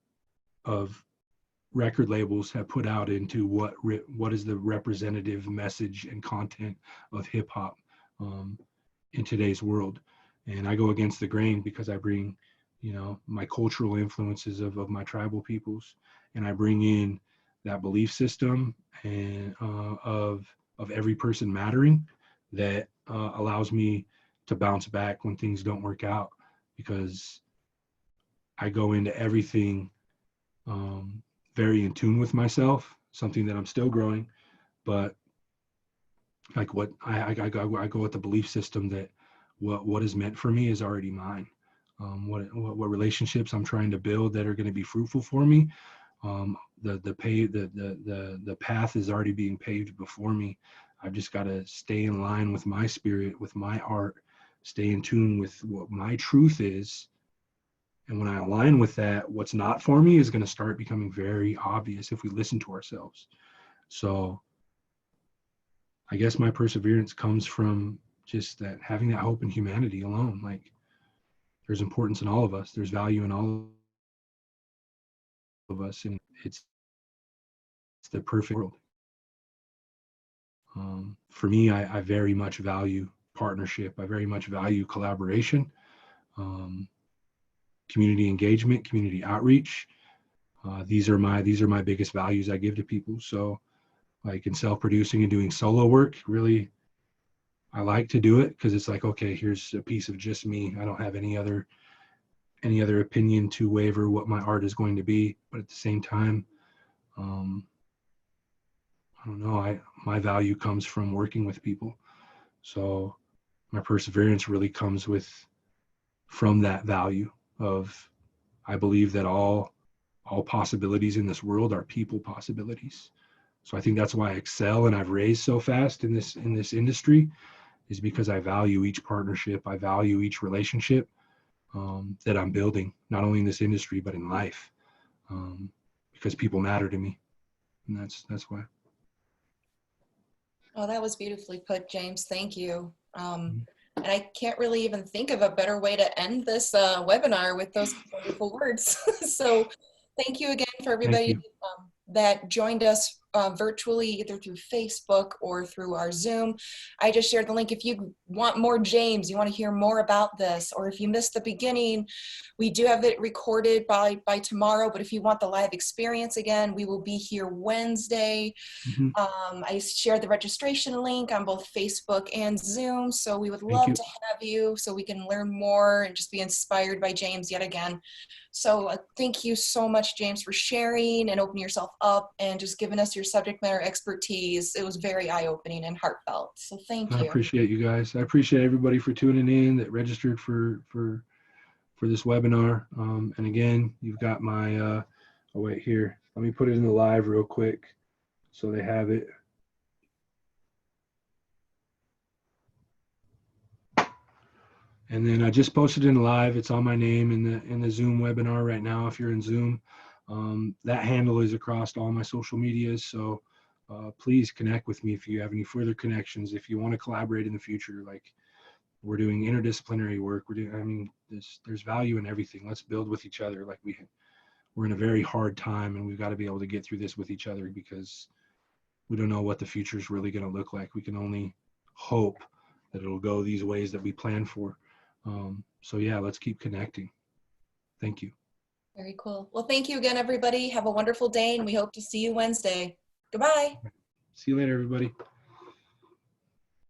record labels have put out into what is the representative message and content of hip hop in today's world. And I go against the grain because I bring you know, my cultural influences of my tribal peoples, and I bring in that belief system and of every person mattering, that allows me to bounce back when things don't work out, because I go into everything very in tune with myself, something that I'm still growing, but like what I go with the belief system that what is meant for me is already mine. What relationships I'm trying to build that are going to be fruitful for me, the path is already being paved before me. I've just got to stay in line with my spirit, with my art, stay in tune with what my truth is. And when I align with that, what's not for me is going to start becoming very obvious if we listen to ourselves. So I guess my perseverance comes from just that, having that hope in humanity alone. Like, there's importance in all of us. There's value in all of us, and it's the perfect world. For me, I very much value partnership. I very much value collaboration, community engagement, community outreach. These are my biggest values I give to people. So, like in self-producing and doing solo work, really, I like to do it because it's like, okay, here's a piece of just me. I don't have any other opinion to waver what my art is going to be. But at the same time, I don't know, my value comes from working with people. So my perseverance really comes from that value of, I believe that all possibilities in this world are people possibilities. So I think that's why I excel and I've raised so fast in this industry, is because I value each partnership. I value each relationship that I'm building, not only in this industry, but in life, because people matter to me. And that's why. Oh, that was beautifully put, James. Thank you. And I can't really even think of a better way to end this webinar with those wonderful words. So thank you again for everybody that joined us virtually, either through Facebook or through our Zoom. I just shared the link. If you want more James, you want to hear more about this, or if you missed the beginning, we do have it recorded by tomorrow. But if you want the live experience again, we will be here Wednesday. I shared the registration link on both Facebook and Zoom, so we would love to have you so we can learn more and just be inspired by James yet again. So thank you so much, James, for sharing and opening yourself up and just giving us your subject matter expertise. It was very eye-opening and heartfelt. So thank you. I appreciate you guys. I appreciate everybody for tuning in that registered for this webinar. And again, you've got my, oh wait, here, let me put it in the live real quick so they have it. And then I just posted in live. It's on my name in the Zoom webinar right now. If you're in Zoom, that handle is across all my social medias. So please connect with me if you have any further connections. If you want to collaborate in the future, like we're doing interdisciplinary work. There's value in everything. Let's build with each other. Like we're in a very hard time, and we've got to be able to get through this with each other, because we don't know what the future is really going to look like. We can only hope that it'll go these ways that we plan for. So yeah, let's keep connecting. Thank you. Very cool. Well, thank you again, everybody. Have a wonderful day, and we hope to see you Wednesday. Goodbye. See you later, everybody.